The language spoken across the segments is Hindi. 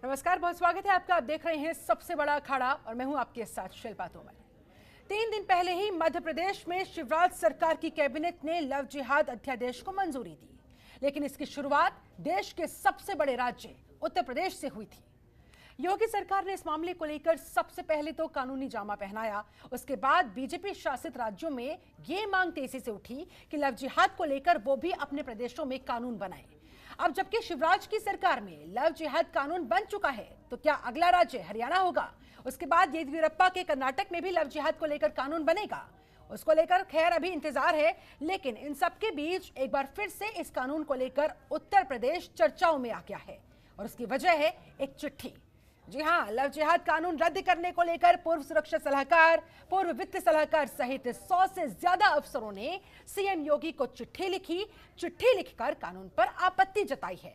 नमस्कार, बहुत स्वागत है आपका। आप देख रहे हैं सबसे बड़ा अखाड़ा और मैं हूं आपके साथ शिल्पा तोमर। 3 दिन पहले ही मध्य प्रदेश में शिवराज सरकार की कैबिनेट ने लव जिहाद अध्यादेश को मंजूरी दी, लेकिन इसकी शुरुआत देश के सबसे बड़े राज्य उत्तर प्रदेश से हुई थी। योगी सरकार ने इस मामले को लेकर सबसे पहले तो कानूनी जामा पहनाया। उसके बाद बीजेपी शासित राज्यों में ये मांग तेजी से उठी कि लव जिहाद को लेकर वो भी अपने प्रदेशों में कानून बनाए। अब जबकि शिवराज की सरकार में लव जिहाद कानून बन चुका है, तो क्या अगला राज्य हरियाणा होगा? उसके बाद येदियुरप्पा के कर्नाटक में भी लव जिहाद को लेकर कानून बनेगा। उसको लेकर खैर अभी इंतजार है, लेकिन इन सबके बीच एक बार फिर से इस कानून को लेकर उत्तर प्रदेश चर्चाओं में आ गया है और उसकी वजह है एक चिट्ठी। जी हां, लव जिहाद कानून रद्द करने को लेकर पूर्व सुरक्षा सलाहकार, पूर्व वित्त सलाहकार सहित 100 से ज्यादा अफसरों ने सीएम योगी को चिट्ठी लिखी। चिट्ठी लिखकर कानून पर आपत्ति जताई है।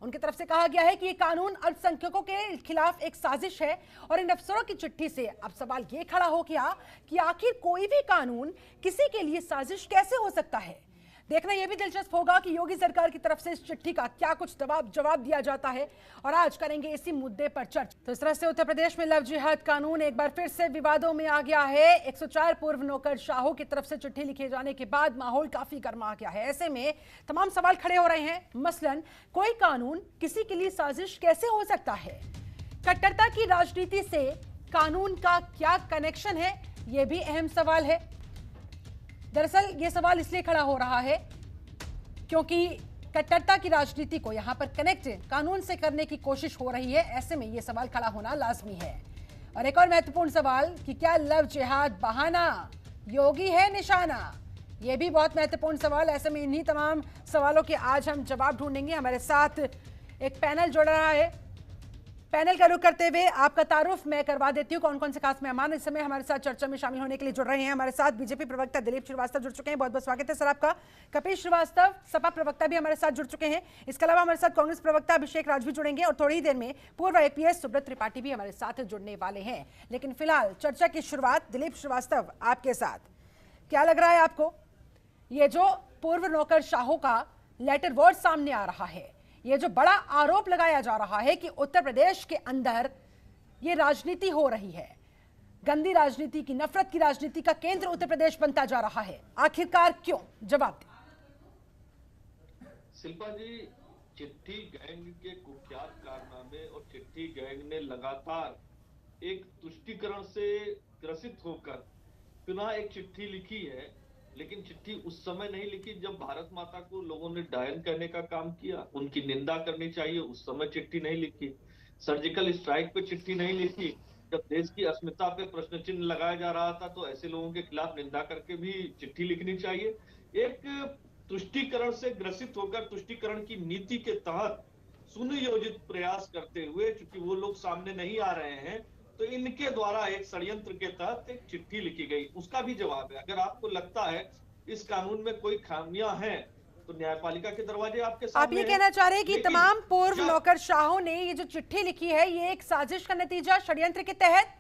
उनकी तरफ से कहा गया है कि ये कानून अल्पसंख्यकों के खिलाफ एक साजिश है और इन अफसरों की चिट्ठी से अब सवाल ये खड़ा हो गया कि आखिर कोई भी कानून किसी के लिए साजिश कैसे हो सकता है। देखना यह भी दिलचस्प होगा कि योगी सरकार की तरफ से इस चिट्ठी का क्या कुछ जवाब दिया जाता है और आज करेंगे इसी मुद्दे पर चर्चा। तो इस तरह से उत्तर प्रदेश में लव जिहाद कानून एक बार फिर से विवादों में आ गया है। 104 पूर्व नौकरशाहों की तरफ से चिट्ठी लिखे जाने के बाद माहौल काफी गर्मा गया है। ऐसे में तमाम सवाल खड़े हो रहे हैं। मसलन कोई कानून किसी के लिए साजिश कैसे हो सकता है? कट्टरता की राजनीति से कानून का क्या कनेक्शन है, यह भी अहम सवाल है। दरअसल ये सवाल इसलिए खड़ा हो रहा है क्योंकि कट्टरता की राजनीति को यहां पर कनेक्ट कानून से करने की कोशिश हो रही है। ऐसे में ये सवाल खड़ा होना लाजमी है। और एक और महत्वपूर्ण सवाल कि क्या लव जिहाद बहाना, योगी है निशाना? ये भी बहुत महत्वपूर्ण सवाल। ऐसे में इन्हीं तमाम सवालों के आज हम जवाब ढूंढेंगे। हमारे साथ एक पैनल जुड़ रहा है। पैनल का रुख करते हुए आपका तारुफ मैं करवा देती हूँ। कौन कौन से खास मेहमान इस समय हमारे साथ चर्चा में शामिल होने के लिए जुड़ रहे हैं। हमारे साथ बीजेपी प्रवक्ता दिलीप श्रीवास्तव जुड़ चुके हैं, बहुत बहुत स्वागत है सर आपका। कपिल श्रीवास्तव सपा प्रवक्ता भी हमारे साथ जुड़ चुके हैं। इसके अलावा हमारे साथ कांग्रेस प्रवक्ता अभिषेक राज भी जुड़ेंगे और थोड़ी ही देर में पूर्व आईपीएस सुब्रत त्रिपाठी भी हमारे साथ जुड़ने वाले हैं। लेकिन फिलहाल चर्चा की शुरुआत दिलीप श्रीवास्तव आपके साथ। क्या लग रहा है आपको, ये जो पूर्व नौकरशाहों का लेटर वर्ड सामने आ रहा है, ये जो बड़ा आरोप लगाया जा रहा है कि उत्तर प्रदेश के अंदर ये राजनीति हो रही है, गंदी राजनीति की, नफरत की राजनीति का केंद्र उत्तर प्रदेश बनता जा रहा है, आखिरकार क्यों? जवाब दें। शिल्पा जी, चिट्ठी गैंग के कुख्यात कारनामे और चिट्ठी गैंग ने लगातार एक तुष्टीकरण से ग्रसित होकर पुनः एक चिट्ठी लिखी है। लेकिन चिट्ठी उस समय नहीं लिखी जब भारत माता को लोगों ने डायन करने का काम किया, उनकी निंदा करनी चाहिए, उस समय चिट्ठी नहीं लिखी। सर्जिकल स्ट्राइक पे चिट्ठी नहीं लिखी, जब देश की अस्मिता पे प्रश्न चिन्ह लगाया जा रहा था तो ऐसे लोगों के खिलाफ निंदा करके भी चिट्ठी लिखनी चाहिए। एक तुष्टीकरण से ग्रसित होकर तुष्टीकरण की नीति के तहत सुनियोजित प्रयास करते हुए, चूंकि वो लोग सामने नहीं आ रहे हैं, तो इनके द्वारा एक षड्यंत्र के तहत एक चिट्ठी लिखी गई। उसका भी जवाब है। अगर आपको लगता है इस कानून में कोई खामियां हैं तो न्यायपालिका के दरवाजे आपके सामने। आप ये कहना चाह रहे हैं कि तमाम पूर्व नौकरशाहों ने ये जो चिट्ठी लिखी है, ये एक साजिश का नतीजा, षड्यंत्र के तहत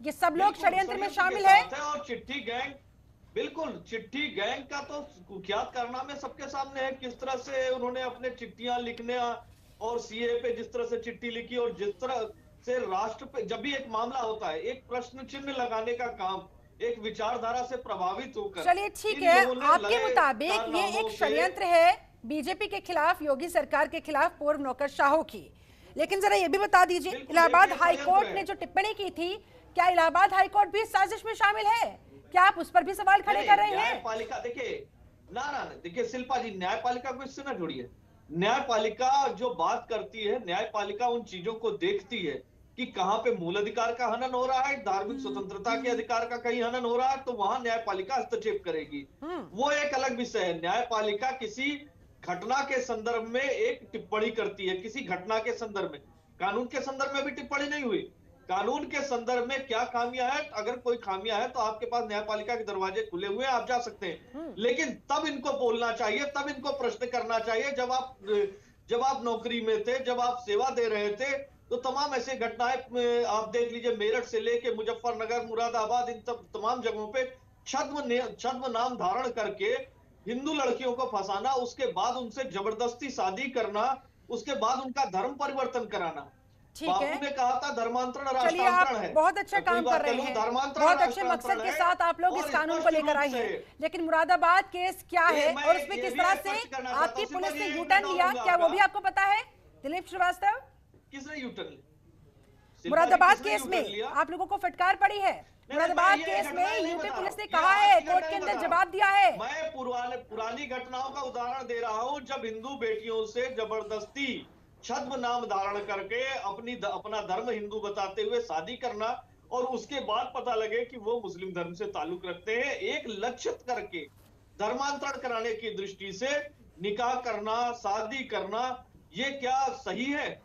ये सब लोग षड्यंत्र में शामिल है। और चिट्ठी गैंग, बिल्कुल चिट्ठी गैंग का तो कुख्यात कारनामे सबके सामने है। किस तरह से उन्होंने अपने चिट्ठियां लिखने और सीए पे जिस तरह से चिट्ठी लिखी और जिस तरह से राष्ट्र पे जब भी एक मामला होता है, एक प्रश्न चिन्ह लगाने का काम एक विचारधारा से प्रभावित होकर। चलिए ठीक है, आपके मुताबिक ये एक षड्यंत्र है बीजेपी के खिलाफ, योगी सरकार के खिलाफ पूर्व नौकरशाहों की। लेकिन जरा ये भी बता दीजिए, इलाहाबाद हाईकोर्ट ने जो टिप्पणी की थी, क्या इलाहाबाद हाईकोर्ट भी साजिश में शामिल है? क्या आप उस पर भी सवाल खड़े कर रहे हैं? न्यायपालिका देखिए ना देखिए शिल्पा जी, न्यायपालिका को इससे ना जोड़िए। न्यायपालिका जो बात करती है, न्यायपालिका उन चीजों को देखती है कि कहां पे मूल अधिकार का हनन हो रहा है, धार्मिक स्वतंत्रता के अधिकार का कहीं हनन हो रहा है, तो वहां न्यायपालिका हस्तक्षेप करेगी। वो एक अलग विषय है। न्यायपालिका किसी घटना के संदर्भ में एक टिप्पणी करती है, किसी घटना के संदर्भ में। कानून के संदर्भ में भी टिप्पणी नहीं हुई। कानून के संदर्भ में क्या खामियां है, अगर कोई खामियां है तो आपके पास न्यायपालिका के दरवाजे खुले हुए हैं, आप जा सकते हैं। लेकिन तब इनको बोलना चाहिए, तब इनको प्रश्न करना चाहिए जब आप नौकरी में थे, जब आप सेवा दे रहे थे, तो तमाम ऐसे घटनाएं आप देख लीजिए, मेरठ से लेके मुजफ्फरनगर, मुरादाबाद, इन तमाम जगहों पे छद्म नाम धारण करके हिंदू लड़कियों को फंसाना, उसके बाद उनसे जबरदस्ती शादी करना, उसके बाद उनका धर्म परिवर्तन कराना, ठीक बापू है, ने कहा था धर्मांतरण चलिए राष्ट्रांतरण आप है। बहुत अच्छा मैं कोई काम बात कर रहे करूं, हैं, धर्मांतरण बहुत अच्छे राष्ट्रांतरण मकसद के है। साथ आप लोग इस और कानून को स्पष्ट लेकर रूप आए से हैं, लेकिन मुरादाबाद केस क्या है मैं और उसमें ये किस भी तरह से स्पष्ट करना चाहता आपकी हूं, शिल्पा पुलिस जी, ने एक यू मिनट टर्न और लिया, लूंगा क्या वो भी आपका। आपको पता है दिलीप श्रीवास्तव? किसने यूटर्न? मुरादाबाद केस में आप लोगों को फटकार पड़ी है। मुरादाबाद केस में यूपी पुलिस ने कहा है, कोर्ट के अंदर जवाब दिया है। मैं पुरानी घटनाओं का उदाहरण दे रहा हूं, जब हिंदू बेटियों से जबरदस्ती छद्म नाम धारण करके अपना धर्म हिंदू बताते हुए शादी करना और उसके बाद पता लगे कि वो मुस्लिम धर्म से ताल्लुक रखते हैं, एक लक्षित करके धर्मांतरण कराने की दृष्टि से निकाह करना, शादी करना, ये क्या सही है?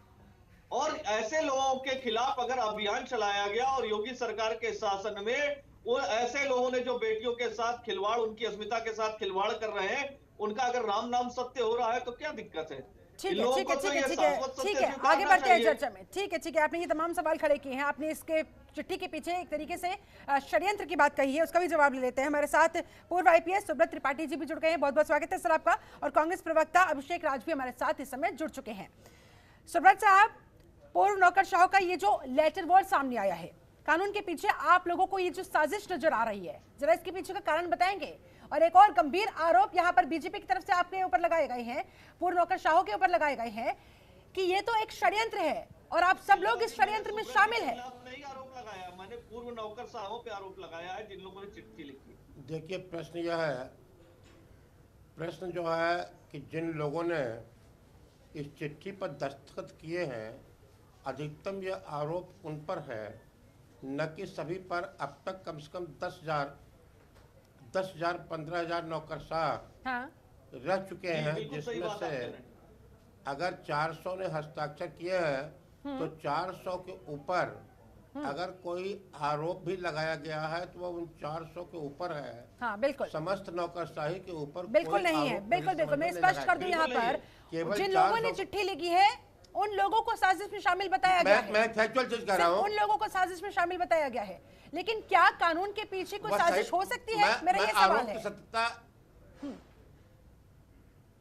और ऐसे लोगों के खिलाफ अगर अभियान चलाया गया और योगी सरकार के शासन में वो ऐसे लोगों ने जो बेटियों के साथ खिलवाड़, उनकी अस्मिता के साथ खिलवाड़ कर रहे हैं, उनका अगर राम नाम सत्य हो रहा है तो क्या दिक्कत है? इन ठीक है, लोगों ठीक है, को तो ठीक है, ये ठीक है, शाश्वत ठीक सत्य है, आगे स्वीकारना बढ़ते हैं चाहिए। चर्चा में। ठीक है, ठीक है, आपने ये तमाम सवाल खड़े किए हैं, आपने इसके चिट्ठी के पीछे एक तरीके से षड्यंत्र की बात कही है, उसका भी जवाब ले लेते हैं। हमारे साथ पूर्व आईपीएस सुब्रत त्रिपाठी जी भी जुड़ गए हैं, बहुत बहुत स्वागत है सर आपका। और कांग्रेस प्रवक्ता अभिषेक राज भी हमारे साथ इस समय जुड़ चुके हैं। सुब्रत साहब, पूर्व नौकरशाह का ये जो लेटर वर्ड सामने आया है, कानून के पीछे आप लोगों को ये जो साजिश नजर आ रही है, जरा इसके पीछे का कारण बताएंगे? और एक और गंभीर आरोप यहाँ पर बीजेपी की तरफ से आपके ऊपर लगाए गए हैं, पूर्व नौकरशाहों के ऊपर लगाए गए हैं कि ये तो एक षड्यंत्र है और आप सब लोग इस षड्यंत्र में शामिल हैं। नहीं आरोप लगाया, मैंने पूर्व नौकरशाहों पे आरोप लगाया है जिन लोगों ने चिट्ठी लिखी। देखिए, प्रश्न यह है, प्रश्न जो है कि जिन लोगों ने इस चिट्ठी पर दस्तखत किए हैं, अधिकतम यह आरोप उन पर है, न कि सभी पर। अब तक कम से कम 10,000 15,000 नौकरशाह हाँ, रह चुके हैं, बिल्कुल सही जिसमें बात से आप कह रहे हैं। अगर 400 ने हस्ताक्षर किए हैं तो 400 के ऊपर अगर कोई आरोप भी लगाया गया है तो वह उन 400 के ऊपर है। हाँ, बिल्कुल समस्त नौकरशाही के ऊपर बिल्कुल कोई नहीं है, आरोप बिल्कुल मेरे बिल्कुल। मैं समझ में स्पष्ट कर दूं यहाँ बिल्कुल नहीं पर, केवल जिन लोगों ने 400 चिट्ठी लिखी है उन लोगों को साजिश में शामिल बताया गया है। मैं फैक्चुअल चीज कर रहा सिर्फ हूँ। उन लोगों को साजिश में शामिल बताया गया है, लेकिन क्या कानून के पीछे कोई वह साजिश सही- हो सकती है? मेरा ये आरोप सवाल की है। सत्यता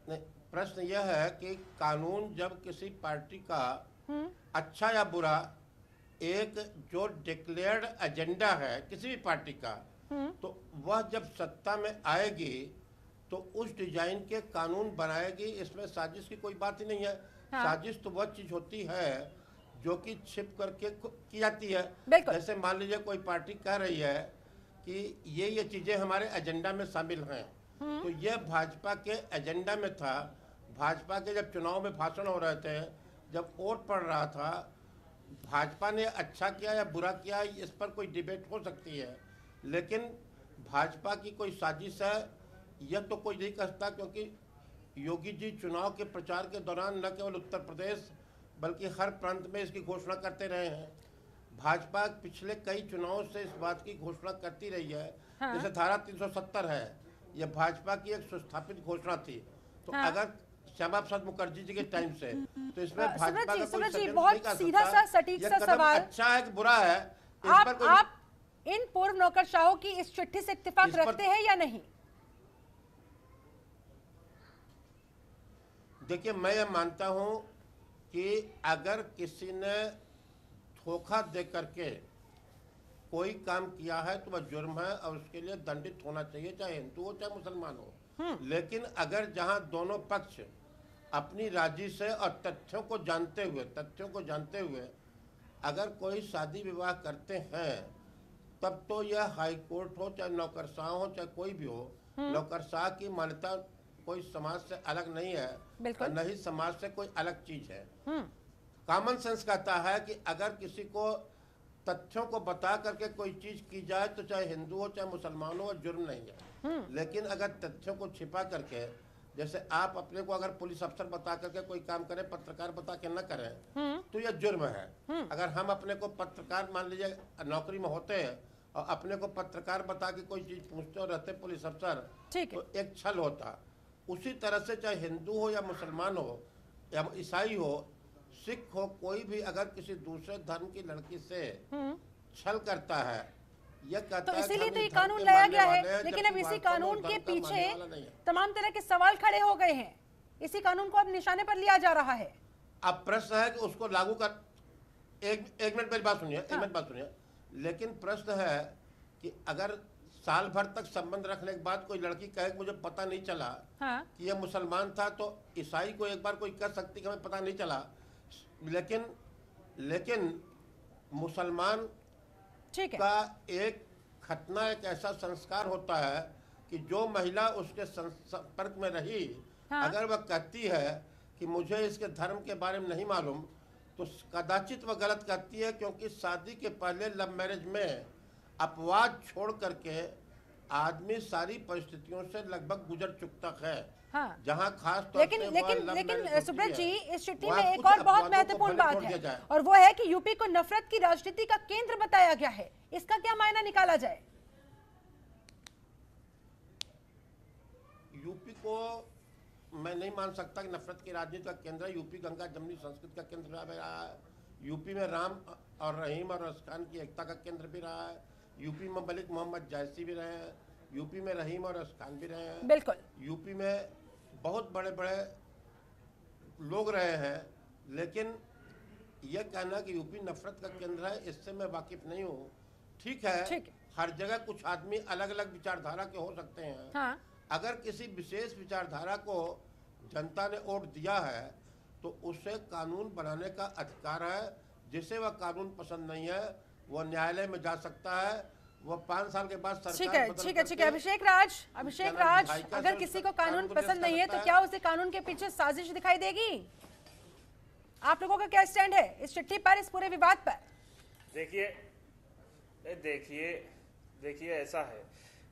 नहीं, प्रश्न यह है कि कानून जब किसी पार्टी का अच्छा या बुरा एक जो डिक्लेयर्ड एजेंडा है किसी भी पार्टी का, तो वह जब सत्ता में आएगी तो उस डिजाइन के कानून बनाएगी, इसमें साजिश की कोई बात ही नहीं है। हाँ। साजिश तो वह चीज होती है जो कि छिप करके की जाती है। बिल्कुल। जैसे मान लीजिए कोई पार्टी कह रही है कि ये चीजें हमारे एजेंडा में शामिल हैं, तो यह भाजपा के एजेंडा में था। भाजपा के जब चुनाव में भाषण हो रहे थे, जब वोट पड़ रहा था, भाजपा ने अच्छा किया या बुरा किया इस पर कोई डिबेट हो सकती है, लेकिन भाजपा की कोई साजिश है यह तो कोई नहीं कह सकता, क्योंकि योगी जी चुनाव के प्रचार के दौरान न केवल उत्तर प्रदेश बल्कि हर प्रांत में इसकी घोषणा करते रहे हैं। भाजपा पिछले कई चुनावों से इस बात की घोषणा करती रही है। हाँ। जैसे धारा 370 है, यह भाजपा की एक सुस्थापित घोषणा थी। तो हाँ। अगर श्यामा प्रसाद मुखर्जी जी के टाइम से, तो इसमें भाजपा सुब्रत का जी, कोई सुब्रत जी, षड्यंत्र बहुत नहीं कर सीधा सकता। सा सटीक यह सा कदम सवाल। अच्छा है कि बुरा है, इस पर कोई आप इन पूर्व नौकरशाहों की इस चिट्ठी से इत्तेफाक इस पर- रखते हैं या नहीं? देखिए, मैं ये मानता हूं कि अगर किसी ने धोखा दे करके कोई काम किया है तो वह जुर्म है और उसके लिए दंडित होना चाहिए, चाहे हिंदू हो चाहे मुसलमान हो। लेकिन अगर जहां दोनों पक्ष अपनी राजी से और तथ्यों को जानते हुए अगर कोई शादी विवाह करते हैं, तब तो यह हाई कोर्ट हो चाहे नौकरशाह हो चाहे कोई भी हो, नौकरशाह की मान्यता कोई समाज से अलग नहीं है बिल्कुल। और न ही समाज से कोई अलग चीज है। कॉमन सेंस कहता है कि अगर किसी को तथ्यों को बता करके कोई चीज की जाए तो चाहे हिंदू हो चाहे मुसलमान हो, जुर्म नहीं है। लेकिन अगर तथ्यों को छिपा करके, जैसे आप अपने को अगर पुलिस अफसर बता करके कोई काम करें, पत्रकार बता के न करें, तो यह जुर्म है। अगर हम अपने को पत्रकार मान लीजिए नौकरी में होते हैं और अपने को पत्रकार बता के कोई चीज पूछते और रहते पुलिस अफसर, ठीक है। तो एक छल होता। उसी तरह से चाहे हिंदू हो या मुसलमान हो या ईसाई हो, सिख हो, कोई भी अगर किसी दूसरे धर्म की लड़की से छल करता है, यह कहता तो है कि इसीलिए हम तो इस ये धर्म कानून के लाया मानने गया वाले है, हैं, लेकिन जबकि अब इसी वास्तव में कानून उस के धर्म का पीछे मानने वाला नहीं है। तमाम तरह के सवाल खड़े हो गए हैं। इसी कानून को अब निशाने पर लिया जा रहा है। अब प्रश्न है कि उसको लागू कर, एक मिनट मेरी बात सुनिए, एक मिनट बात सुनिए। लेकिन प्रश्न है कि अगर साल भर तक संबंध रखने के बाद कोई लड़की कहे कि मुझे पता नहीं चला कि यह मुसलमान था, तो ईसाई को एक बार कोई कह सकती कि हमें पता नहीं चला। लेकिन मुसलमान का एक खतना एक ऐसा संस्कार होता है कि जो महिला उसके संपर्क में रही, अगर वह कहती है कि मुझे इसके धर्म के बारे में नहीं मालूम, तो कदाचित वह गलत कहती है, क्योंकि शादी के पहले लव मैरिज में अपवाद छोड़ करके आदमी सारी परिस्थितियों से लगभग गुजर चुकता है। जहां खास तौर लेकिन सुब्रत जी, इस चिट्ठी में एक और बहुत महत्वपूर्ण बात है, और वो है कि यूपी को नफरत की राजनीति का केंद्र बताया गया है। इसका क्या मायना निकाला जाए? यूपी को मैं नहीं मान सकता कि नफरत की राजनीति का केंद्र है। यूपी गंगा जमनी संस्कृति का केंद्र रहा है। यूपी में राम और रहीम और अस्कान की एकता का केंद्र भी रहा है। यूपी में मलिक मोहम्मद जायसी भी रहे हैं। यूपी में रहीम और अस्कान भी रहे हैं। बिल्कुल। यूपी में बहुत बड़े बड़े लोग रहे हैं। लेकिन यह कहना कि यूपी नफरत का केंद्र है, इससे मैं वाकिफ नहीं हूँ। ठीक है, हर जगह कुछ आदमी अलग अलग विचारधारा के हो सकते हैं। अगर किसी विशेष विचारधारा को जनता ने वोट दिया है तो उसे कानून बनाने का अधिकार है। जिसे वह कानून पसंद नहीं है वह न्यायालय में जा सकता है। वह 5 साल के बाद सरकार ठीक है। अभिषेक राज, अगर किसी को कानून पसंद नहीं है तो क्या उसे कानून के पीछे साजिश दिखाई देगी? आप लोगों का क्या स्टैंड है इस चिट्ठी पर, इस पूरे विवाद पर? देखिए ऐसा है,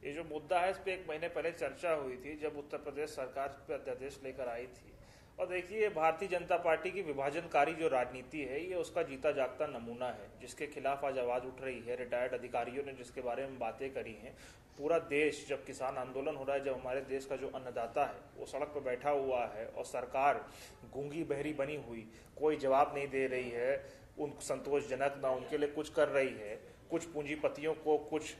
ये जो मुद्दा है इस पे 1 महीने पहले चर्चा हुई थी, जब उत्तर प्रदेश सरकार पे अध्यादेश लेकर आई थी। और देखिए, भारतीय जनता पार्टी की विभाजनकारी जो राजनीति है, ये उसका जीता जागता नमूना है, जिसके खिलाफ आज आवाज उठ रही है। रिटायर्ड अधिकारियों ने जिसके बारे में बातें करी हैं, पूरा देश, जब किसान आंदोलन हो रहा है, जब हमारे देश का जो अन्नदाता है वो सड़क पर बैठा हुआ है और सरकार गूंगी बहरी बनी हुई, कोई जवाब नहीं दे रही है, उन संतोषजनक ना उनके लिए कुछ कर रही है, कुछ पूंजीपतियों को, कुछ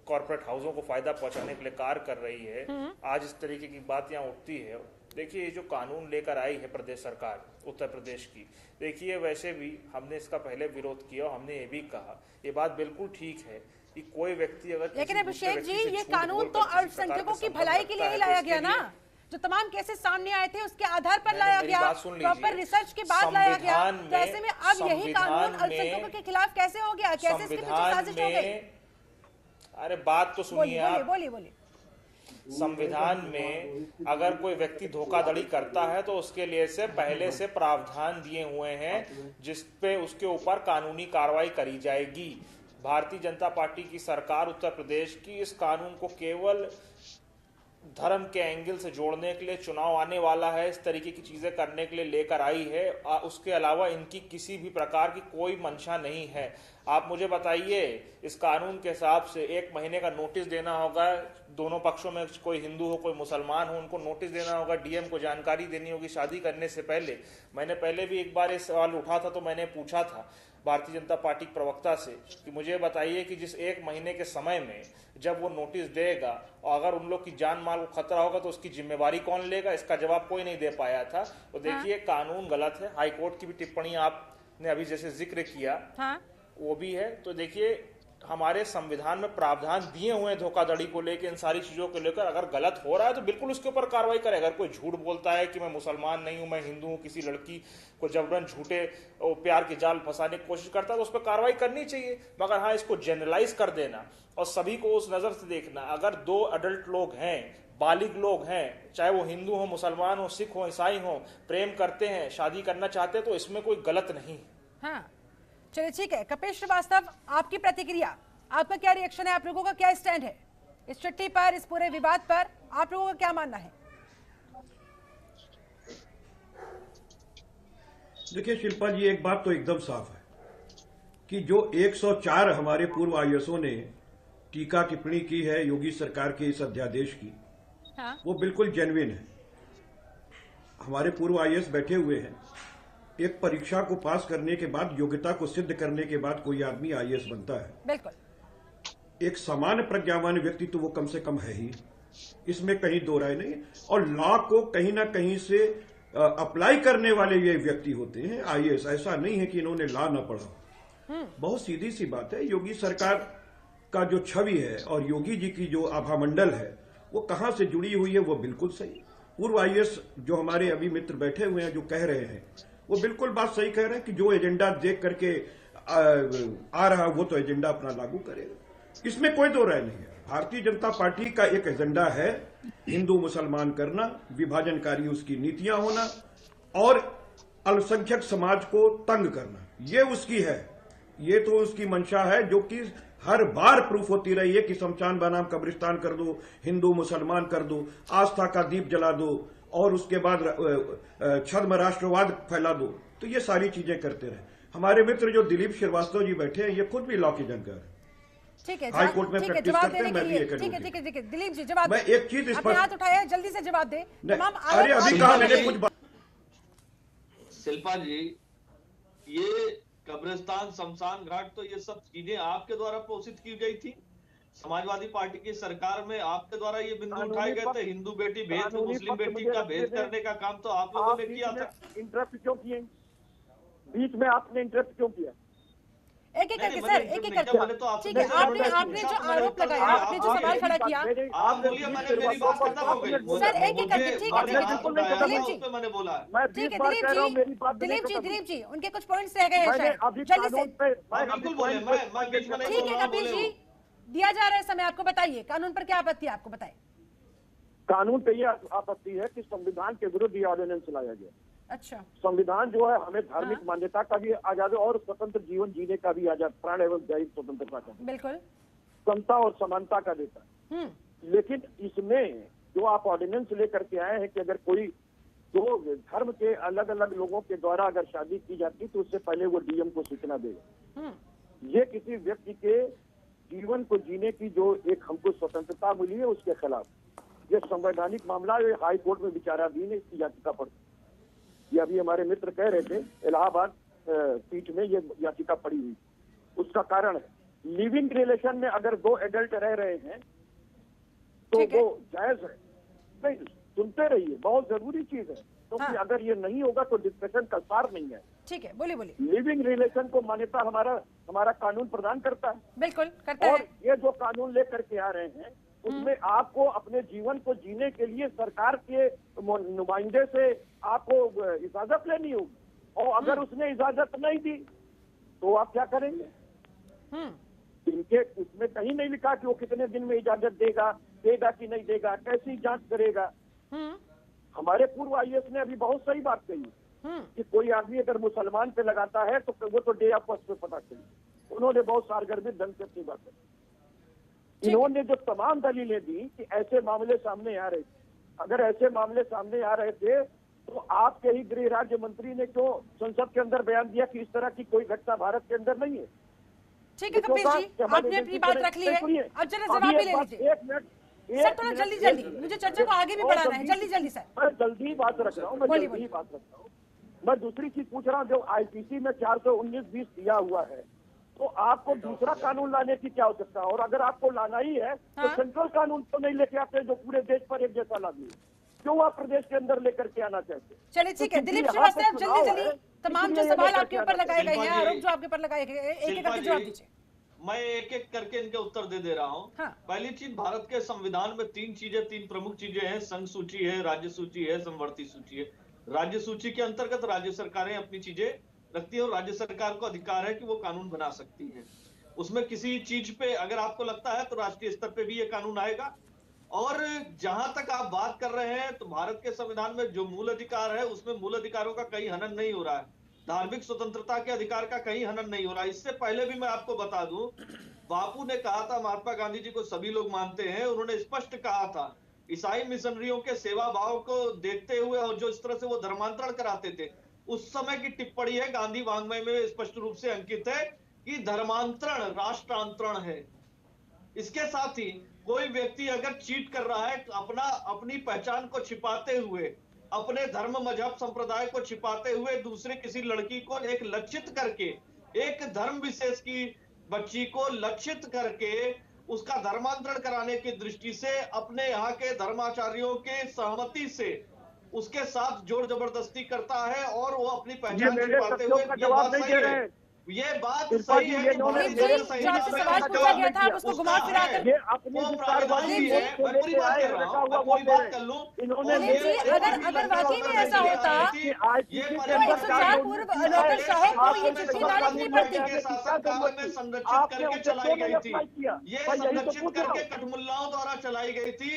कॉर्पोरेट हाउसों को फायदा पहुंचाने के लिए कार्य कर रही है। आज इस तरीके की बात यहाँ उठती है। देखिए, ये जो कानून लेकर आई है प्रदेश सरकार उत्तर प्रदेश की, देखिए वैसे भी हमने इसका पहले विरोध किया और हमने ये भी कहा, ये बात बिल्कुल ठीक है कि कोई व्यक्ति अगर, लेकिन अभिषेक जी, ये कानून तो अल्पसंख्यकों की भलाई के लिए ही लाया गया ना। जो तमाम केसेस सामने आए थे उसके आधार पर लाया गया, प्रॉपर रिसर्च के बाद लाया गया। तो ऐसे में अब यही कानून अल्पसंख्यकों के खिलाफ कैसे हो गया? कैसे इसके पीछे साजिश हो गई? अरे बात तो सुनिए आप। बोलिए। संविधान में अगर कोई व्यक्ति धोखाधड़ी करता है तो उसके लिए से पहले से प्रावधान दिए हुए हैं, जिस पे उसके ऊपर कानूनी कार्रवाई करी जाएगी। भारतीय जनता पार्टी की सरकार उत्तर प्रदेश की इस कानून को केवल धर्म के एंगल से जोड़ने के लिए, चुनाव आने वाला है, इस तरीके की चीजें करने के लिए लेकर आई है। उसके अलावा इनकी किसी भी प्रकार की कोई मंशा नहीं है। आप मुझे बताइए, इस कानून के हिसाब से 1 महीने का नोटिस देना होगा, दोनों पक्षों में कोई हिंदू हो कोई मुसलमान हो, उनको नोटिस देना होगा, डीएम को जानकारी देनी होगी शादी करने से पहले। मैंने पहले भी एक बार ये सवाल उठा था, तो मैंने पूछा था भारतीय जनता पार्टी प्रवक्ता से कि मुझे बताइए कि जिस 1 महीने के समय में जब वो नोटिस देगा और अगर उन लोग की जान माल को खतरा होगा तो उसकी जिम्मेवारी कौन लेगा? इसका जवाब कोई नहीं दे पाया था। तो देखिए, कानून गलत है। हाईकोर्ट की भी टिप्पणी आपने अभी जैसे जिक्र किया, वो भी है। तो देखिए, हमारे संविधान में प्रावधान दिए हुए हैं धोखाधड़ी को लेकर, इन सारी चीजों को लेकर। अगर गलत हो रहा है तो बिल्कुल उसके ऊपर कार्रवाई करें। अगर कोई झूठ बोलता है कि मैं मुसलमान नहीं हूं, मैं हिंदू हूं, किसी लड़की को जबरन झूठे प्यार के जाल फंसाने की कोशिश करता है तो उस पर कार्रवाई करनी चाहिए। मगर हाँ, इसको जनरलाइज कर देना और सभी को उस नजर से देखना, अगर 2 अडल्ट लोग हैं, बालिग लोग हैं, चाहे वो हिंदू हो, मुसलमान हो, सिख हो, ईसाई हो, प्रेम करते हैं, शादी करना चाहते हैं, तो इसमें कोई गलत नहीं। हाँ, चलिए ठीक है। कपिल श्रीवास्तव, आपकी प्रतिक्रिया, आपका क्या रिएक्शन है? आप लोगों का क्या स्टैंड है इस चिट्ठी पर, इस पूरे विवाद पर? आप लोगों का क्या मानना है? देखिए शिल्पा जी, एक बात तो एकदम साफ है कि जो 104 हमारे पूर्व आईएएसओं ने टीका टिप्पणी की है योगी सरकार के इस अध्यादेश की, वो बिल्कुल जेन्युइन है। हमारे पूर्व आईएएस बैठे हुए हैं। एक परीक्षा को पास करने के बाद, योग्यता को सिद्ध करने के बाद कोई आदमी आईएएस बनता है। बिल्कुल। एक सामान्य प्रज्ञावान व्यक्ति तो वो कम से कम है ही, इसमें कहीं दो राय नहीं। और लॉ को कहीं ना कहीं से अप्लाई करने वाले ये व्यक्ति होते हैं आईएएस। ऐसा नहीं है कि इन्होंने लॉ ना पढ़ा। बहुत सीधी सी बात है। योगी सरकार का जो छवि है और योगी जी की जो आभा मंडल है वो कहां से जुड़ी हुई है, वो बिल्कुल सही। पूर्व आईएएस जो हमारे अभी मित्र बैठे हुए हैं जो कह रहे हैं वो बिल्कुल बात सही कह रहे हैं कि जो एजेंडा देख करके आ रहा वो तो एजेंडा अपना लागू करेगा, इसमें कोई दो राय नहीं है। भारतीय जनता पार्टी का एक एजेंडा है हिंदू मुसलमान करना, विभाजनकारी उसकी नीतियां होना और अल्पसंख्यक समाज को तंग करना, ये उसकी है, ये तो उसकी मंशा है जो कि हर बार प्रूफ होती रही है कि शमशान बनाम कब्रिस्तान कर दो, हिंदू मुसलमान कर दो, आस्था का दीप जला दो और उसके बाद छद्म राष्ट्रवाद फैला दो। तो ये सारी चीजें करते रहे। हमारे मित्र जो दिलीप श्रीवास्तव जी बैठे हैं ये खुद भी लॉ के जानकार है, ठीक है, हाई कोर्ट में प्रैक्टिस करते हैं, मैं भी ये ठीक है, ठीक है, ठीक है, दिलीप जी जवाब मैं एक चीज आपने हाथ उठाया, जल्दी से जवाब दे। तमाम अरे अभी कहा मैंने कुछ शिल्पा जी, ये कब्रिस्तान, शमशान घाट, तो ये सब चीजें आपके द्वारा पोषित की गई थी। समाजवादी पार्टी की सरकार में आपके द्वारा ये बिंदु उठाए गए थे। हिंदू बेटी भेद, मुस्लिम बेटी का भेद करने का काम तो आप लोगों ने किया था। इंटरप्ट क्यों किए? बीच में आपने इंटरप्ट क्यों किया? एक एक करके सर, एक एक करके, ठीक है। आपने जो आरोप लगाया, आपने जो सवाल खड़ा किया, आप बोलिए, मैंने मेरी बात खत्म हो गई सर, एक एक करके, ठीक है, दिलीप जी, मैंने बोला, ठीक है दिलीप जी, उनके कुछ पॉइंट्स रह गए हैं शायद, जल्दी से। बिल्कुल बोले, मैं बीच में नहीं ठीक है कपिल जी, दिया जा रहा है समय, आपको बताइए कानून पर क्या आपत्ति है, आपको बताइए। कानून पे ये आपत्ति है कि संविधान के विरुद्ध ये ऑर्डिनेंस लाया गया। अच्छा, संविधान जो है हमें धार्मिक मान्यता का भी आजादी और स्वतंत्र जीवन जीने का भी आजाद, प्राण एवं दैहिक स्वतंत्रता का, बिल्कुल, समता और समानता का देता है। लेकिन इसमें जो आप ऑर्डिनेंस लेकर के आए हैं कि अगर कोई दो धर्म के अलग अलग लोगों के द्वारा अगर शादी की जाती तो उससे पहले वो डीएम को सूचना देगा। ये किसी व्यक्ति के जीवन को जीने की जो एक हमको स्वतंत्रता मिली है उसके खिलाफ ये संवैधानिक मामला ये हाई कोर्ट में विचाराधीन है, इसकी याचिका पर ये अभी हमारे मित्र कह रहे थे इलाहाबाद पीठ में ये याचिका पड़ी हुई। उसका कारण है लिविंग रिलेशन में अगर दो एडल्ट रह रहे हैं तो वो जायज है। नहीं, सुनते रहिए, बहुत जरूरी चीज है क्योंकि अगर ये नहीं होगा तो डिस्कशन का सार नहीं है। ठीक है, बोलिए बोलिए। लिविंग रिलेशन को मान्यता हमारा कानून प्रदान करता है, बिल्कुल करता है। और ये जो कानून लेकर के आ रहे हैं उसमें आपको अपने जीवन को जीने के लिए सरकार के नुमाइंदे से आपको इजाजत लेनी होगी, और अगर उसने इजाजत नहीं दी तो आप क्या करेंगे? इनके उसमें कहीं नहीं लिखा कि वो कितने दिन में इजाजत देगा कि नहीं देगा, कैसी जांच करेगा। हमारे पूर्व आईएएस ने अभी बहुत सही बात कही कि कोई आदमी अगर मुसलमान पे लगाता है तो वो तो डे ऑफ बर्थ पे पता चले। उन्होंने बहुत सारगर्भित ढंग से अपनी बात कही। इन्होंने जो तमाम दलीलें दी कि ऐसे मामले सामने आ रहे थे, अगर ऐसे मामले सामने आ रहे थे तो आपके ही गृह राज्य मंत्री ने क्यों संसद के अंदर बयान दिया कि इस तरह की कोई घटना भारत के अंदर नहीं है? ठीक है कपिल जी, आपने अपनी बात रख ली है, अब जरा जवाब भी ले लीजिए। एक मिनट सर, थोड़ा जल्दी, मुझे चर्चा को आगे भी बढ़ाना है, जल्दी सर। मैं जल्दी बात रख रहा हूँ, मैं दूसरी चीज पूछ रहा हूँ। जो आईपीसी में 419(20) दिया हुआ है तो आपको दूसरा कानून लाने की क्या आवश्यकता है? और अगर आपको लाना ही है तो सेंट्रल कानून तो नहीं लेके आते जो पूरे देश पर एक जैसा लागू है, क्यों आप प्रदेश के अंदर लेकर के आना चाहते? चलिए ठीक है दिलीप श्रीवास्तव, जल्दी तमाम जो सवाल आपके ऊपर लगाए गए हैं, आरोप जो आपके ऊपर लगाए गए, एक एक करके जवाब दीजिए। मैं एक एक करके इनके उत्तर दे रहा हूँ। पहली चीज, भारत के संविधान में तीन प्रमुख चीजें हैं। संघ सूची है, राज्य सूची है, समवर्ती सूची है। राज्य सूची के अंतर्गत राज्य सरकारें अपनी चीजें रखती है और राज्य सरकार को अधिकार है कि वो कानून बना सकती है। उसमें किसी चीज पे अगर आपको लगता है तो राष्ट्रीय स्तर पे भी ये कानून आएगा। और जहां तक आप बात कर रहे हैं तो भारत के संविधान में जो मूल अधिकार है उसमें मूल अधिकारों का कहीं हनन नहीं हो रहा है, धार्मिक स्वतंत्रता के अधिकार का कहीं हनन नहीं हो रहा। इससे पहले भी मैं आपको बता दूं, बापू ने कहा था, महात्मा गांधी जी को सभी लोग मानते हैं, उन्होंने स्पष्ट कहा था ईसाई मिशनरियों के सेवा भाव को देखते हुए और जो इस तरह से वो धर्मांतरण कराते थे, उस समय की टिप्पणी है गांधी वांग्मय में स्पष्ट रूप से अंकित है कि धर्मांतरण राष्ट्रांतरण है। इसके साथ ही कोई व्यक्ति अगर चीट कर रहा है अपनी पहचान को छिपाते हुए, अपने धर्म मजहब संप्रदाय को छिपाते हुए दूसरे किसी लड़की को एक लक्षित करके, एक धर्म विशेष की बच्ची को लक्षित करके उसका धर्मांतरण कराने की दृष्टि से अपने यहाँ के धर्माचार्यों के सहमति से उसके साथ जोर जबरदस्ती करता है और वो अपनी पहचान छिपाते हुए, ये बात सही है। ये बात शिल्पा सही जी, है ये कि इन्होंने भारत मेरे में सही जो आपसे सवाल पूछा गया था, आप उसको घुमा फिरा कर ये अपने वो विस्तारवादी प्राविधान भी है। वोट को मैं पूरी लेके बात आए कर हैं, रहा रखा हूँ, हुआ मैं वो पूरी दे बात रहे कर लूं। इन्होंने और दिलीप जी, ये अगर वाकई में ऐसा होता कि आज ये के तो अंदर 104 पूर्व नौकरशाहों को ये चिट्ठी ना लिखनी पड़ती। के शासन काल में संरक्षित करके चलाई गई थी। ये संरक्षित करके कठमुल्लाओं द्वारा चलाई गई थी।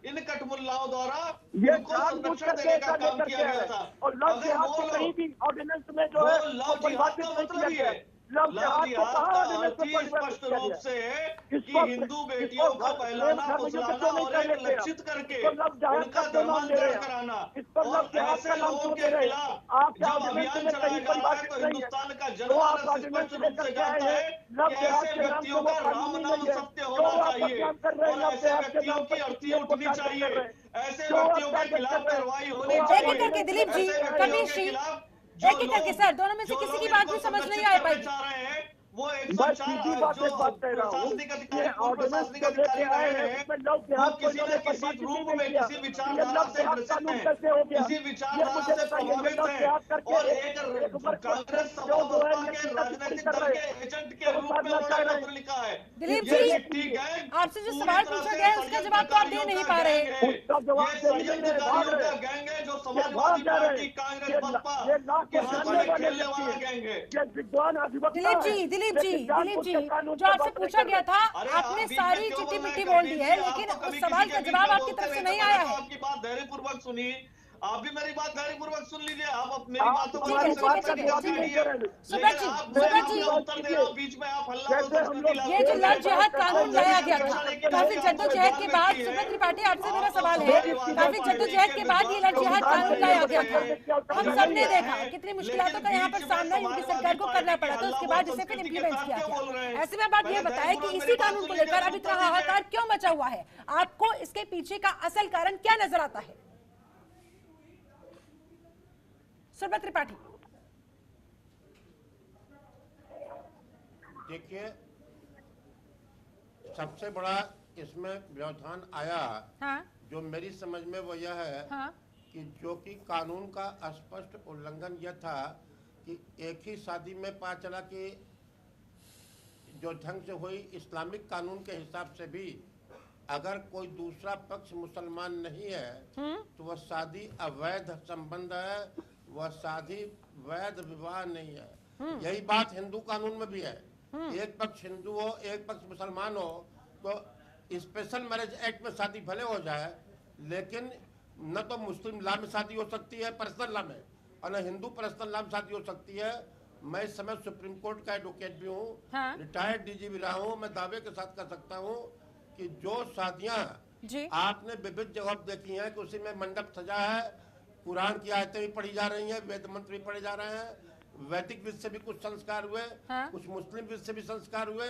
इन कठमुल्लाओं द्वारा ये उनको जानबूझ संरक्षण करके देने ऐसा का काम लेकर किया के आ गया रहे था। हैं और लव अगर जिहाद वो को कहीं लोग भी ऑर्डिनेंस में जो वो है लव वो जिहाद परिभाषित का नहीं मतलब किया ही गया है। लव लव जिहाद को जिहाद कहाँ का ऑर्डिनेंस अर्थ में ही परिभाषित स्पष्ट किया रूप गया से है कि इसको हिंदू इसको बेटियों को प्रेम बहलाना धर्म युद्ध फुसलाना क्यों नहीं और कर एक लेते आप लक्षित करके इसको लव जिहाद उनका का क्यों नाम दे रहे धर्मांतरण हैं कराना इस पर लव और जिहाद ऐसे का नाम लोगों क्यों दे के रहे हैं खिलाफ आपके जब ऑर्डिनेंस अभियान में चलाया कहीं जा रहा है परिभाषित तो नहीं है हिंदुस्तान का जो आप जनमानस ऑर्डिनेंस स्पष्ट रूप लेकर से के आए जानता हैं है लव कि जिहाद ऐसे के नाम से व्यक्तियों वो का राम कानूनी नाम नहीं है सत्य जो होना आप चाहिए बदनाम कर रहे हैं और लव ऐसे जिहाद के व्यक्तियों नाम की पर अर्थी किसी को उठनी टारगेट चाहिए। कर रहे हैं ऐसे जो आप व्यक्तियों के टारगेट खिलाफ कर रहे हैं कार्रवाई जो होनी आप एक एक चाहिए। करके दिलीप जी, ऐसे कबीर व्यक्तियों श्री, के खिलाफ एक एक करके सर, दोनों में से किसी की बात भी समझ नहीं आ पाएगी। चाह रहे हैं वो मैं 104 सीधी बात जो एक बात कह रहा हूँ प्रशासनिक ये अधिकारी पूर्व ऑर्डिनेंस प्रशासनिक जो अधिकारी लेके आए रहे हैं हैं उसमें लव वो जिहाद को किसी न इन्होंने किसी परिभाषित रूप नहीं में किया किसी तो ये विचारधारा लव से जिहाद ग्रसित कानून हैं, कैसे हो गया किसी ये विचारधारा मुझे से बताइए ये प्रभावित लव हैं जिहाद करके और एक एक वर्ग को कांग्रेस जो जो है सपा ये के टीका टिप्पणी राजनीतिक कर दल रहे के हैं एजेंट के तो रूप में साधना उन्होंने चाह रहे पत्र लिखा है। दिलीप ये जी, चिट्ठी गैंग आपसे जो पूरी सवाल तरह पूछा से गया है उसका जवाब तो आप दे नहीं पा रहे। उसका जवाब ये दे ही नहीं रहे, भाग षड्यंत्रकारियों रहे का गैंग है जो ये समाजवादी भाग जा रहे पार्टी कांग्रेस बसपा ये लाख के को हाथों जानने में वाले खेलने व्यक्ति वाला हैं गैंग है। ये विद्वान अधिवक्ता दिलीप जी, हैं, दिलीप जी, लेकिन दिलीप जानबूझ जी, के कानून जो की आपसे बात नहीं पूछा कर गया रहे। था अरे आपने आप बीच सारी में क्यों चिट्ठी बोल रहे मिट्टी हैं बोल कबीर दी जी? है, आप लेकिन तो कभी उस सवाल किसी का के बीच जवाब में आपकी बोलते तरफ से नहीं, नहीं तो आया पहले तो है। आपकी बात धैर्यपूर्वक सुनिए। आप भी मेरी बात धैर्यपूर्वक सुन लीजिए। आप मेरी आप बातों को ठीक है, ढंग से ठीक है, उत्तर ठीक है, नहीं ठीक है। दीजिए। सुब्रत जी, लेकिन आप सुब्रत मैं जी, आपका उत्तर दे रहा हूँ, बीच में आप हल्ला और जैसे हम संस्कृति लोग ला ये जो रहे हैं। लव-जिहाद कानून लाया गया था, काफी आप जद्दोजहद के बाद, व्यक्ति हैं। सुब्रत त्रिपाठी आपसे मेरा आप सवाल है, समाजवादी काफी पार्टी जद्दोजहद के बाद ये लव-जिहाद कानून लाया गया था। हम सबने देखा है, कितनी मुश्किलों का यहाँ पर लेकिन सामना बीच में योगी सरकार को करना पड़ा था, उसके बाद इसे फिर संस्कृति के इम्प्लीमेंट साथ किया क्यों बोल रहे गया। हैं? ऐसे में आप ये पहले बताएं कि धैर्यपूर्वक इसी मेरी बात कानून को सुन लीजिए, लेकर अभी उत्तर इतना हाहाकार दीजिए। क्यों मचा हुआ है? आपको इसके पीछे का असल कारण क्या नजर आता है? सुब्रत त्रिपाठी, देखिए, सबसे बड़ा इसमें व्यवधान आया हाँ जो मेरी समझ में वो यह है हाँ कि जो कि कानून का स्पष्ट उल्लंघन यह था कि एक ही शादी में पता चला कि जो ढंग से हुई इस्लामिक कानून के हिसाब से भी अगर कोई दूसरा पक्ष मुसलमान नहीं है तो वह शादी अवैध संबंध है, वह शादी वैध विवाह नहीं है। यही बात हिंदू कानून में भी है। एक पक्ष हिंदू हो एक पक्ष मुसलमान हो तो स्पेशल मैरिज एक्ट में शादी भले हो जाए लेकिन न तो मुस्लिम लॉ में शादी हो सकती है पर्सनल लॉ में और न हिंदू पर्सनल लॉ में शादी हो सकती है। मैं इस समय सुप्रीम कोर्ट का एडवोकेट भी हूँ, हाँ। रिटायर्ड डीजी भी रहा हूँ। मैं दावे के साथ कह सकता हूँ कि जो शादियाँ जी आपने विविध जगह देखी हैं कि उसी में मंडप सजा है, कुरान की आयतें भी पढ़ी जा रही हैं, वेद मंत्र भी पढ़े जा रहे हैं, वैदिक विध से भी कुछ संस्कार हुए, हाँ। कुछ मुस्लिम विध से भी संस्कार हुए।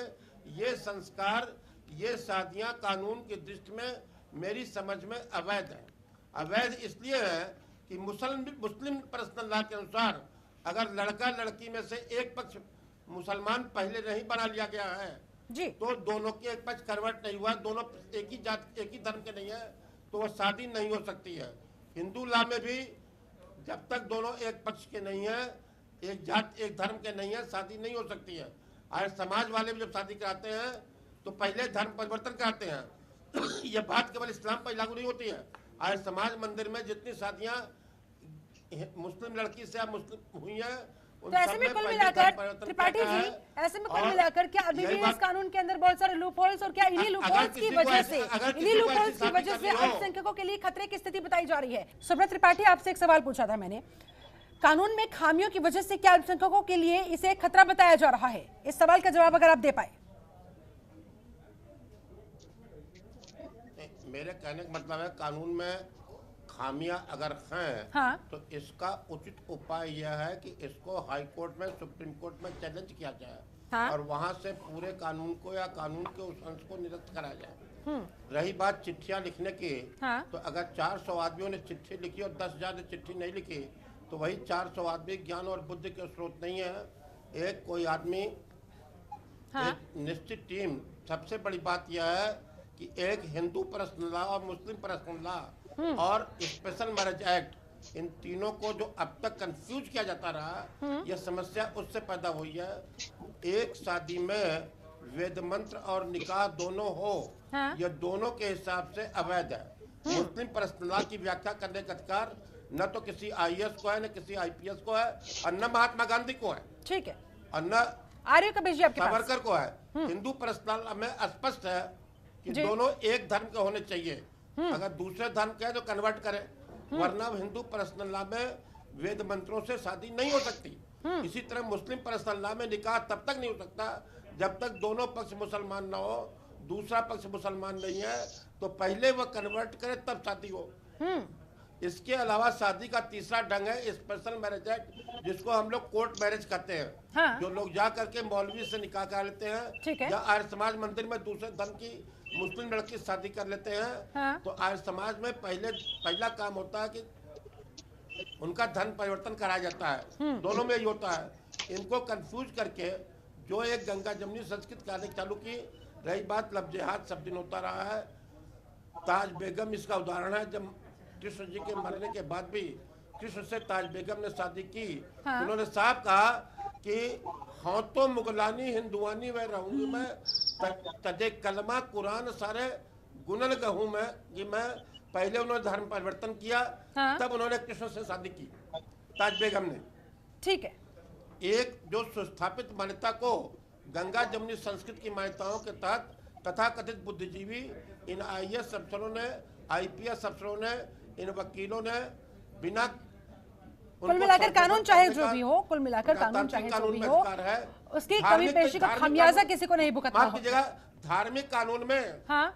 ये संस्कार ये शादियां कानून की दृष्टि में मेरी समझ में अवैध है। अवैध इसलिए है कि मुस्लिम पर्सनल लॉ के अनुसार अगर लड़का लड़की में से एक पक्ष मुसलमान पहले नहीं बना लिया गया है जी तो दोनों की एक पक्ष कन्वर्ट नहीं हुआ, दोनों एक ही जात एक ही धर्म के नहीं है तो वह शादी नहीं हो सकती है। हिंदू लॉ में भी जब तक दोनों एक पक्ष के नहीं है, एक जात एक धर्म के नहीं है, शादी नहीं हो सकती है। आज समाज वाले भी जब शादी कराते हैं तो पहले धर्म परिवर्तन कराते हैं। यह बात केवल इस्लाम पर लागू नहीं होती है। आज समाज मंदिर में जितनी शादियां मुस्लिम लड़की से मुस्लिम हुई है तो ऐसे में कुल मिलाकर त्रिपाठी जी, ऐसे में कुल मिलाकर क्या अभी भी इस कानून के अंदर बहुत सारे लूप होल्स और क्या इन्हीं लूप होल्स की वजह से अल्पसंख्यकों के लिए खतरे की स्थिति बताई जा रही है? सुब्रत त्रिपाठी, आपसे एक सवाल पूछा था मैंने, कानून में खामियों की वजह से क्या अल्पसंख्यकों के लिए इसे खतरा बताया जा रहा है? इस सवाल का जवाब अगर आप दे पाए। मेरे कहने का मतलब है कानून में खामियां अगर हैं हाँ। तो इसका उचित उपाय यह है कि इसको हाई कोर्ट में सुप्रीम कोर्ट में चैलेंज किया जाए हाँ। और वहां से पूरे कानून को या कानून के उस अंश को निरस्त कराया जाए। रही बात चिट्ठियां लिखने की, हाँ। तो अगर 400 आदमियों ने चिट्ठी लिखी और 10,000 ने चिट्ठी नहीं लिखी तो वही 400 आदमी ज्ञान और बुद्धि के स्रोत नहीं है। एक कोई आदमी हाँ। एक निश्चित टीम, सबसे बड़ी बात यह है कि एक हिंदू पर्सनल लॉ और मुस्लिम पर्सनल लॉ और स्पेशल मैरिज एक्ट इन तीनों को जो अब तक कंफ्यूज किया जाता रहा, यह समस्या उससे पैदा हुई है। एक शादी में वेद मंत्र और निकाह दोनों हो, यह दोनों के हिसाब से अवैध है। मुस्लिम पर्सनल लॉ की व्याख्या करने का अधिकार न तो किसी IAS को है, न किसी IPS को है, और न महात्मा गांधी को है, ठीक है, और न आर्य कबीर जी आपके पास सावरकर को है। हिंदू पर्सनल लॉ में स्पष्ट है कि दोनों एक धर्म के होने चाहिए। अगर दूसरे धर्म के है तो कन्वर्ट करे, वरना हिंदू पर्सनल लॉ में वेद मंत्रों से शादी नहीं हो सकती। इसी तरह मुस्लिम पर्सनल लॉ में निकाह तब तक नहीं हो सकता जब तक दोनों पक्ष मुसलमान ना हो, दूसरा पक्ष मुसलमान नहीं है तो पहले वह कन्वर्ट करे तब शादी हो। इसके अलावा शादी का तीसरा ढंग है स्पेशल मैरिज एक्ट, जिसको हम लोग कोर्ट मैरिज कहते हैं। हाँ। जो लोग जा करके मौलवी से निकाह कर लेते हैं, या आर्य समाज मंदिर में दूसरे धर्म की मुस्लिम लड़की शादी कर लेते हैं। हाँ। तो आर्य समाज में पहला काम होता है कि उनका धर्म परिवर्तन कराया जाता है। दोनों में यही होता है। इनको कंफ्यूज करके जो एक गंगा जमुनी संस्कृत कार्य चालू की, रही बात लव जिहाद सब दिन होता रहा है। ताज बेगम इसका उदाहरण है। जब कृष्ण जी के मरने के बाद भी कृष्ण से ताज बेगम ने शादी की, हाँ। उन्होंने साफ कहा कि हाँ तो मुगलानी हिंदुआनी वह रहूंगी मैं, तजे कलमा कुरान सारे गुनल गहूं मैं, कि मैं पहले उन्होंने धर्म परिवर्तन किया। हाँ। तब उन्होंने कृष्ण से शादी की ताज बेगम ने। ठीक है, एक जो सुस्थापित मान्यता को गंगा जमुनी संस्कृत की मान्यताओं के तहत तथाकथित बुद्धिजीवी, इन IAS अफसरों ने, IPS अफसरों ने, इन वकीलों ने बिना कुल मिलाकर कानून चाहे जो भी हो, कुल मिलाकर कानून चाहे जो भी हो, उसकी कमी पेशी का खामियाजा किसी को नहीं भुगतना होगा। धार्मिक कानून में, हाँ,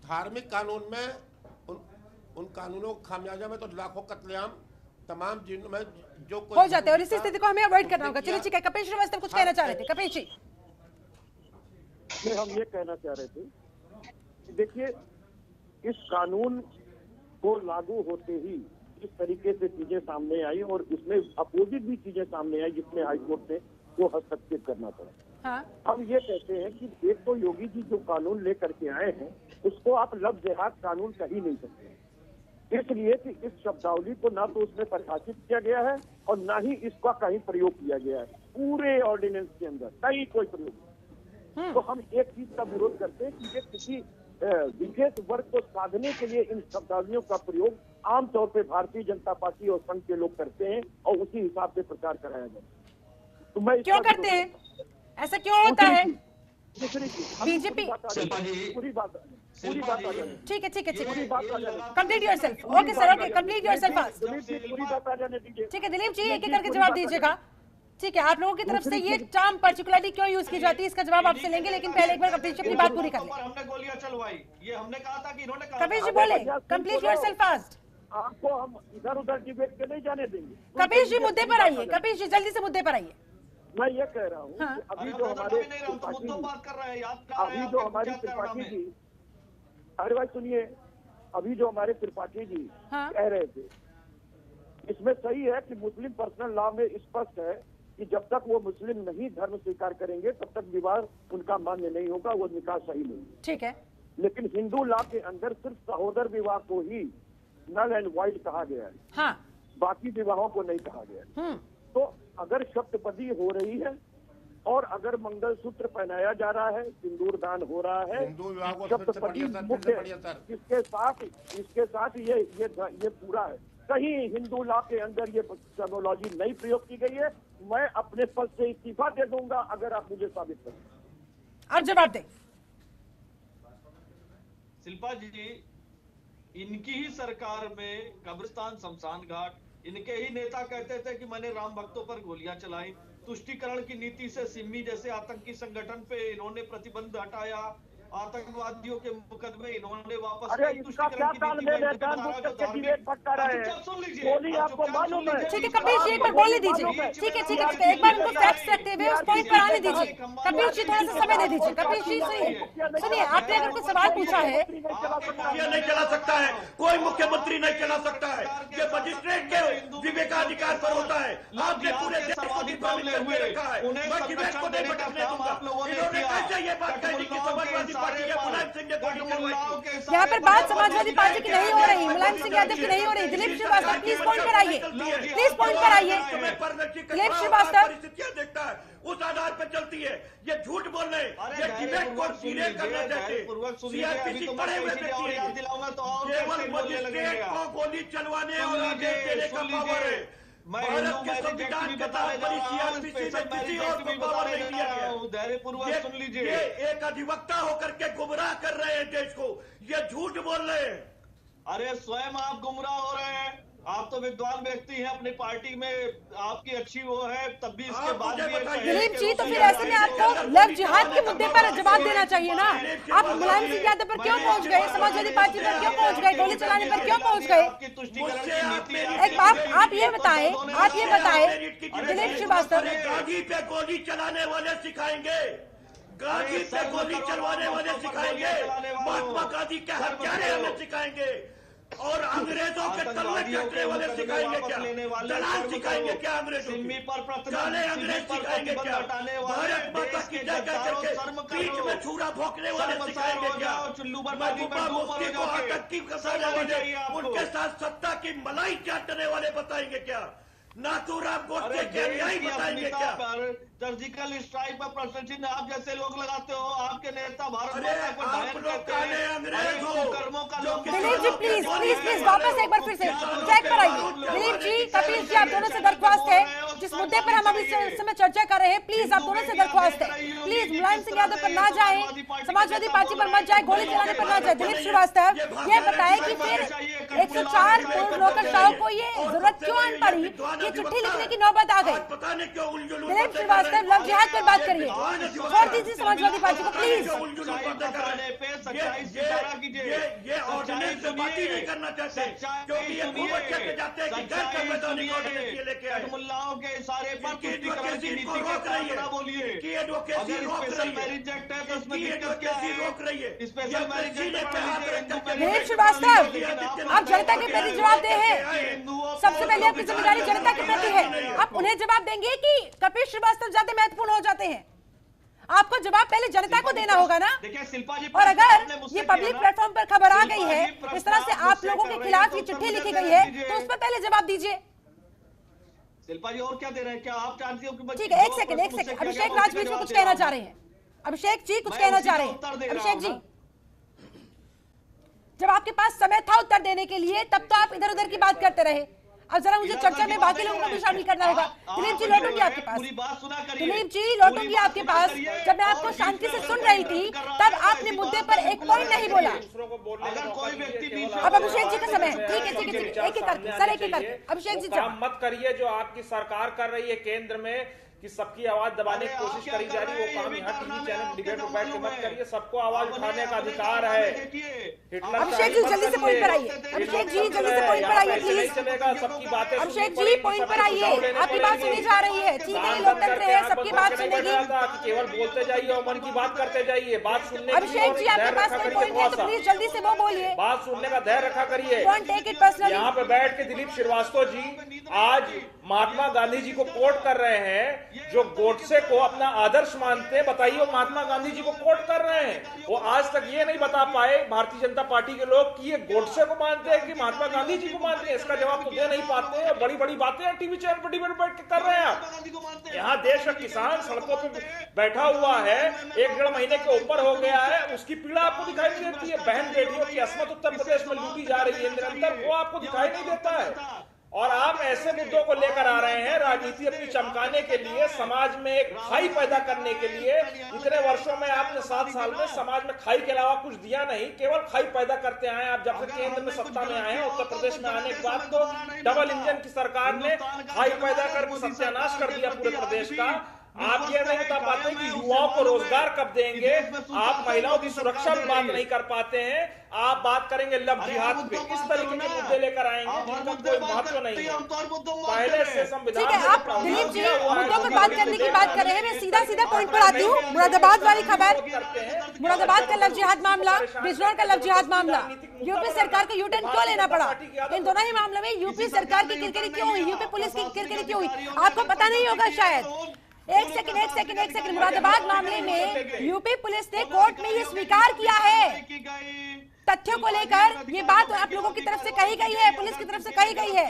धार्मिक कानून में उन कानूनों का खामियाजा में तो लाखों कत्लेआम तमाम जिनों में जो हो जाते हैं, और इसी स्थिति को हमें अवॉइड करना होगा। चलिए ठीक है, कपिल श्रीवास्तव कुछ कहना चाह रहे थे। कपिल जी, हम ये कहना चाह रहे थे कि देखिए, इस कानून को लागू होते ही इस तरीके से चीजें सामने आई और इसमें अपोजिट भी चीजें सामने आई, जिसमें हाईकोर्ट ने वो हस्तक्षेप करना पड़ा। हाँ। हम ये कहते हैं कि एक तो योगी जी जो कानून लेकर के आए हैं उसको आप लव जिहाद कानून कह ही नहीं सकते, इसलिए कि इस शब्दावली को ना तो उसमें परिभाषित किया गया है और ना ही इसका कहीं प्रयोग किया गया है। पूरे ऑर्डिनेंस के अंदर कहीं कोई प्रयोग नहीं। तो हम एक चीज का विरोध करते हैं कि ये किसी विशेष वर्ग को साधने के लिए इन शब्दावलियों का प्रयोग आमतौर पे भारतीय जनता पार्टी और संघ के लोग करते हैं और उसी हिसाब से प्रचार कराया जाता है। तो मैं क्यों करते हैं, ऐसा क्यों होता है? बीजेपी पूरी बात ठीक है, ठीक है, ठीक है, complete yourself. Okay sir, okay, complete yourself fast. पूरी बात आ जाने दीजिए। ठीक है दिलीप जी, एक एक करके जवाब दीजिएगा। ठीक है, आप लोगों की तरफ से ये टर्म पर्टिकुलरली क्यों यूज की जाती है, इसका जवाब आपसे लेंगे, लेकिन पहले एक बार कपिल जी अपनी बात पूरी कर लें। हमने गोलियां चलवाई, ये हमने कहा था कि इन्होंने कहा। कपिल जी बोले, कंप्लीट योरसेल्फ फास्ट। आपको हम इधर उधर डिबेट के नहीं जाने देंगे। कपिल जी मुद्दे पर आइए, कपिल जी जल्दी से मुद्दे पर आइए। मैं ये कह रहा हूँ हाँ। अभी जो हमारे त्रिपाठी जी, अरे भाई सुनिए, अभी जो हमारे त्रिपाठी जी कह रहे थे, इसमें सही है कि मुस्लिम पर्सनल लॉ में स्पष्ट है कि जब तक वो मुस्लिम नहीं धर्म स्वीकार करेंगे तब तक विवाह उनका मान्य नहीं होगा, वो निकाह सही नहीं। ठीक है, लेकिन हिंदू लॉ के अंदर सिर्फ सहोदर विवाह को ही नल एंड वाइड कहा गया है। हाँ। बाकी विवाहों को नहीं कहा गया है। तो अगर सप्तपदी हो रही है और अगर मंगलसूत्र पहनाया जा रहा है, सिंदूर दान हो रहा है, सप्तपदी मुख्य, इसके साथ ये पूरा है। कहीं हिंदू लॉ के अंदर ये टर्मिनोलॉजी नहीं प्रयोग की गई है। मैं अपने पद से इस्तीफा दे दूंगा अगर आप मुझे साबित करें। अब जवाब दें। शिल्पा जी, इनकी ही सरकार में कब्रिस्तान, शमशान घाट, इनके ही नेता कहते थे कि मैंने राम भक्तों पर गोलियां चलाई। तुष्टीकरण की नीति से सिमी जैसे आतंकी संगठन पे इन्होंने प्रतिबंध हटाया। आतंकवादियों के मुकदमे इन्होंने वापस। अरे इसका क्या तालमेल है? गोली आपको मालूम है? ठीक है कपिल जी, एक बार बोलने दीजिए। ठीक है, ठीक है, एक बार उनको फैक्ट्स रखते हुए उस पॉइंट पर आने दीजिए। कपिल जी थोड़ा सा समय दे दीजिए। कपिल जी सुनिए, आपने अगर कुछ सवाल पूछा है। नहीं चला सकता है, कोई मुख्यमंत्री नहीं चला सकता है, ये मजिस्ट्रेट के विवेकाधिकार पर होता है। आपने पूरे देश को दिग्भ्रमित करके रखा है। मैं विवेक को नहीं भटकने दूंगा। इन्होंने कैसे ये बात कही कि समाजवादी यहाँ पर बात समाजवादी पार्टी की नहीं हो रही, मुलायम सिंह यादव की नहीं हो रही। दिलीप श्रीवास्तव प्लीज पॉइंट पर आइए, प्लीज पॉइंट पर आइए। दिलीप श्रीवास्तव देखता है उस आधार पर चलती है। ये झूठ बोल रहे हैं, ये डिबेट को सीरियस करना चाहते हैं। सीआरपीसी पढ़े हुए व्यक्ति हैं, केवल मजिस्ट्रेट को गोली चलवाने और आदेश देने का पावर है। भारत के संविधान के तहत बनी सीआरपीसी में किसी और को पावर नहीं दिया गया। सुन लीजिए, ये एक अधिवक्ता होकर के गुमराह कर रहे हैं देश को, ये झूठ बोल रहे हैं। अरे स्वयं आप गुमराह हो रहे हैं। आप तो विद्वान व्यक्ति हैं, अपनी पार्टी में आपकी अच्छी वो है, तब भी इसके बाद दिलीप जी, तो फिर ऐसे में आपको लव जिहाद के मुद्दे पर जवाब देना चाहिए ना। आप मुलायम सिंह यादव पर क्यों पहुंच गए, समाजवादी पार्टी पर क्यों पहुंच गए, गोली चलाने पर क्यों पहुंच गए? एक बात आप ये बताएं दिलीप श्रीवास्तव। गांधी पे गोली चलाने वाले सिखाएंगे, गांधी पे गोली चलवाने वाले सिखाएंगे, महात्मा गांधी के हत्यारे हमें सिखाएंगे, और अंग्रेजों के तलवे काटने वाले सिखाएंगे क्या? दलाल सिखाएंगे क्या अंग्रेजों को? जाने अंग्रेज सिखाएंगे क्या? भारत माता की जय करके बीच में छुरा भोंकने वाले सिखाएंगे क्या? महबूबा मुफ्ती को आतंकी फंसाने वाले, उनके साथ सत्ता की मलाई चाटने वाले बताएंगे क्या? नाथूराम गोडसे के न्याय बताएंगे क्या? सर्जिकल स्ट्राइक पर प्रश्न चिन्ह आप जैसे लोग लगाते हो, आपके नेता भारत दिलीप जी प्लीज वापस एक बार फिर से ट्रैक पर आइए। दिलीप जी, कपिल जी, आप दोनों से दरख्वास्त है, जिस मुद्दे पर हम अभी समय चर्चा कर रहे हैं, प्लीज आप दोनों से दरख्वास्त है, प्लीज मुलायम सिंह यादव पर ना जाए, समाजवादी पार्टी पर मत जाए, गोली चलाने पर ना जाए। दिलीप श्रीवास्तव ये बताए कि फिर 104 पूर्व नौकरशाहों को ये जरूरत क्यों आन पड़ी, ये चिट्ठी लिखने की नौबत आ गई। दिलीप श्रीवास्तव लव जिहाद पर बात करिए, छोड़ दीजिए समाजवादी पार्टी को प्लीज। ये ऑर्डिनेंस से बात ही नहीं करना चाहते, क्योंकि ये खूब अच्छे से जाते हैं कि घर का वैधानिक ऑर्डिनेंस ये लेके आए। मुल्लाओं के इशारे पर एडवोकेसी रोक रही है, बोलिए कि एडवोकेसी रोक रही है, एडवोकेसी रोक रही है। दिलीप श्रीवास्तव, आप जनता के प्रति जवाब दे हैं, सबसे पहले आपकी जिम्मेदारी जनता के प्रति है। आप उन्हें जवाब देंगे कि कपिल श्रीवास्तव ज्यादा महत्वपूर्ण हो जाते हैं? आपको जवाब पहले जनता को देना होगा ना। और अगर ये पब्लिक प्लेटफॉर्म पर खबर आ गई है, इस तरह से आप लोगों के खिलाफ ये चिट्ठी लिखी गई है, तो उस पर पहले जवाब दीजिए। शिल्पा जी और क्या दे रहे हैं, क्या आप जानती हो कि ठीक है, एक सेकंड अभिषेक राजवीर को कुछ कहना चाह रहे हैं। अभिषेक जी कुछ कहना चाह रहे हैं। अभिषेक जी, जब आपके पास समय था उत्तर देने के लिए, तब तो आप इधर उधर की बात करते रहे। अब जरा मुझे चर्चा में बाकी लोगों को भी शामिल करना होगा। दिलीप जी लौटूंगी आपके पास, दिलीप जी लौटूंगी आपके पास। जब मैं आपको शांति से सुन रही थी, तब आपने मुद्दे पर एक पॉइंट नहीं बोला। अब अभिषेक जी का समय है, ठीक है, एक एक करके सर, एक एक करके अभिषेक जी काम मत करिए जो आपकी सरकार कर रही है केंद्र में, कि सबकी आवाज दबाने की कोशिश करी जा रही है। वो काम यहाँ टीवी चैनल डिबेट पर बैठ के मत करिए, सबको आवाज उठाने का अधिकार है। अभिषेक जी जल्दी से पॉइंट पर आइए, अभिषेक जी जल्दी से पॉइंट पर आइए प्लीज। चलेगा सबकी बातें, अभिषेक जी पॉइंट पर आइए, आपकी बात सुनी जा रही है, ठीक है, लोकतंत्र है, सबकी बात सुनेगी। केवल बोलते जाइए और मन की बात करते जाइए, बात सुनने। अभिषेक जी आपके पास कोई पॉइंट है तो प्लीज जल्दी से वो बोलिए, बात सुनने का धैर्य रखा करिए। Don't take it personally. यहाँ पे बैठ के दिलीप श्रीवास्तव जी आज महात्मा गांधी जी को कोट कर रहे हैं, जो गोडसे को अपना आदर्श मानते हैं। बताइए, वो महात्मा गांधी जी को कोट कर रहे हैं। वो आज तक ये नहीं बता पाए भारतीय जनता पार्टी के लोग कि ये गोडसे को मानते हैं कि महात्मा गांधी जी को मानते हैं। इसका जवाब तो दे नहीं पाते हैं, और बड़ी बड़ी बातें टीवी चैनल पर डिबेट बैठ के कर रहे हैं। यहाँ देश का किसान सड़कों पे बैठा हुआ है, 1-1.5 महीने के ऊपर हो गया है, उसकी पीड़ा आपको दिखाई नहीं देती है। बहन बेटियों की असमत उत्तर प्रदेश में लूटी जा रही है निरंतर, वो आपको दिखाई नहीं देता है। और आप ऐसे मुद्दों को लेकर आ रहे हैं राजनीति अपनी चमकाने के लिए, समाज में एक खाई पैदा करने के लिए। इतने वर्षों में आपने 7 साल में समाज में खाई के अलावा कुछ दिया नहीं, केवल खाई पैदा करते आए। आप जब से केंद्र में सत्ता में आए हैं, उत्तर प्रदेश में आने के बाद तो डबल इंजन की सरकार ने खाई पैदा करके सत्यानाश कर दिया पूरे प्रदेश का। आप ये नहीं बता पाते कि युवाओं को रोजगार कब देंगे, आप महिलाओं की सुरक्षा की बात नहीं कर पाते हैं। आप बात करेंगे लव जिहाद पे, इस तरीके के मुद्दे लेकर आएंगे जिनका कोई महत्व नहीं है। पहले से संविधान, ठीक है, आप दिलीप जी मुद्दों पर बात करने की बात कर रहे हैं, मैं सीधा पॉइंट पर आती हूँ। मुरादाबाद वाली खबर, मुरादाबाद का लव जिहाद मामला, बिजनौर का लव जिहाद मामला, यूपी सरकार को यूटर्न क्यों लेना पड़ा? इन दोनों ही मामलों में यूपी सरकार की किरकिरी क्यों हुई, यूपी पुलिस की किरकिरी क्यों हुई? आपको पता नहीं होगा शायद, एक सेकंड मुरादाबाद मामले में यूपी पुलिस ने कोर्ट में ये स्वीकार किया है, तथ्यों को लेकर ये बात आप लोगों की तरफ से कही गई है, पुलिस की तरफ से कही गई है।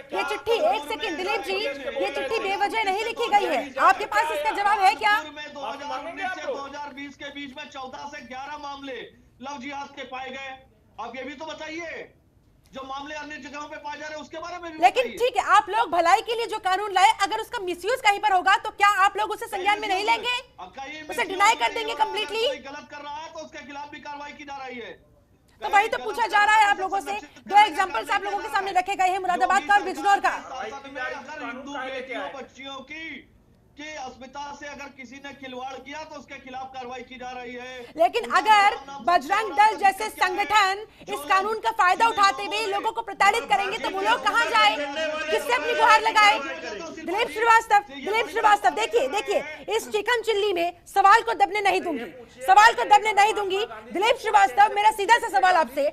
ये चिट्ठी, एक सेकंड दिलीप जी, ये चिट्ठी बेवजह नहीं लिखी गई है, आपके पास इसका जवाब है क्या? 2019 से 2020 के बीच में 14 से 11 मामले लव जिहाद के पाए गए। आप ये भी तो बताइए, जो मामले अन्य जगहों पे पाए जा रहे हैं उसके बारे में भी। लेकिन ठीक है, आप लोग भलाई के लिए जो कानून लाए, अगर उसका मिसयूज कहीं पर होगा तो क्या आप लोग उसे संज्ञान में नहीं लेंगे, उसे डिनाई कर देंगे कंप्लीटली? गलत कर रहा है तो उसके खिलाफ भी कार्रवाई की जा रही है। तो वही तो पूछा जा रहा है आप लोगों से। दो एग्जांपल्स आप लोगों के सामने रखे गए हैं, मुरादाबाद का और बिजनौर का। अगर हिंदू बेटियों बच्चियों की अस्मिता से अगर किसी ने खिलवाड़ किया तो उसके खिलाफ कार्रवाई की जा रही है। लेकिन अगर बजरंग दल जैसे संगठन इस कानून का फायदा उठाते हुए लोगों को प्रताड़ित करेंगे तो वो लोग कहां जाए, किससे अपनी गुहार लगाए? दिलीप श्रीवास्तव, देखिए इस चिकन चिल्ली में सवाल को दबने नहीं दूंगी। दिलीप श्रीवास्तव, मेरा सीधा सा सवाल आपसे,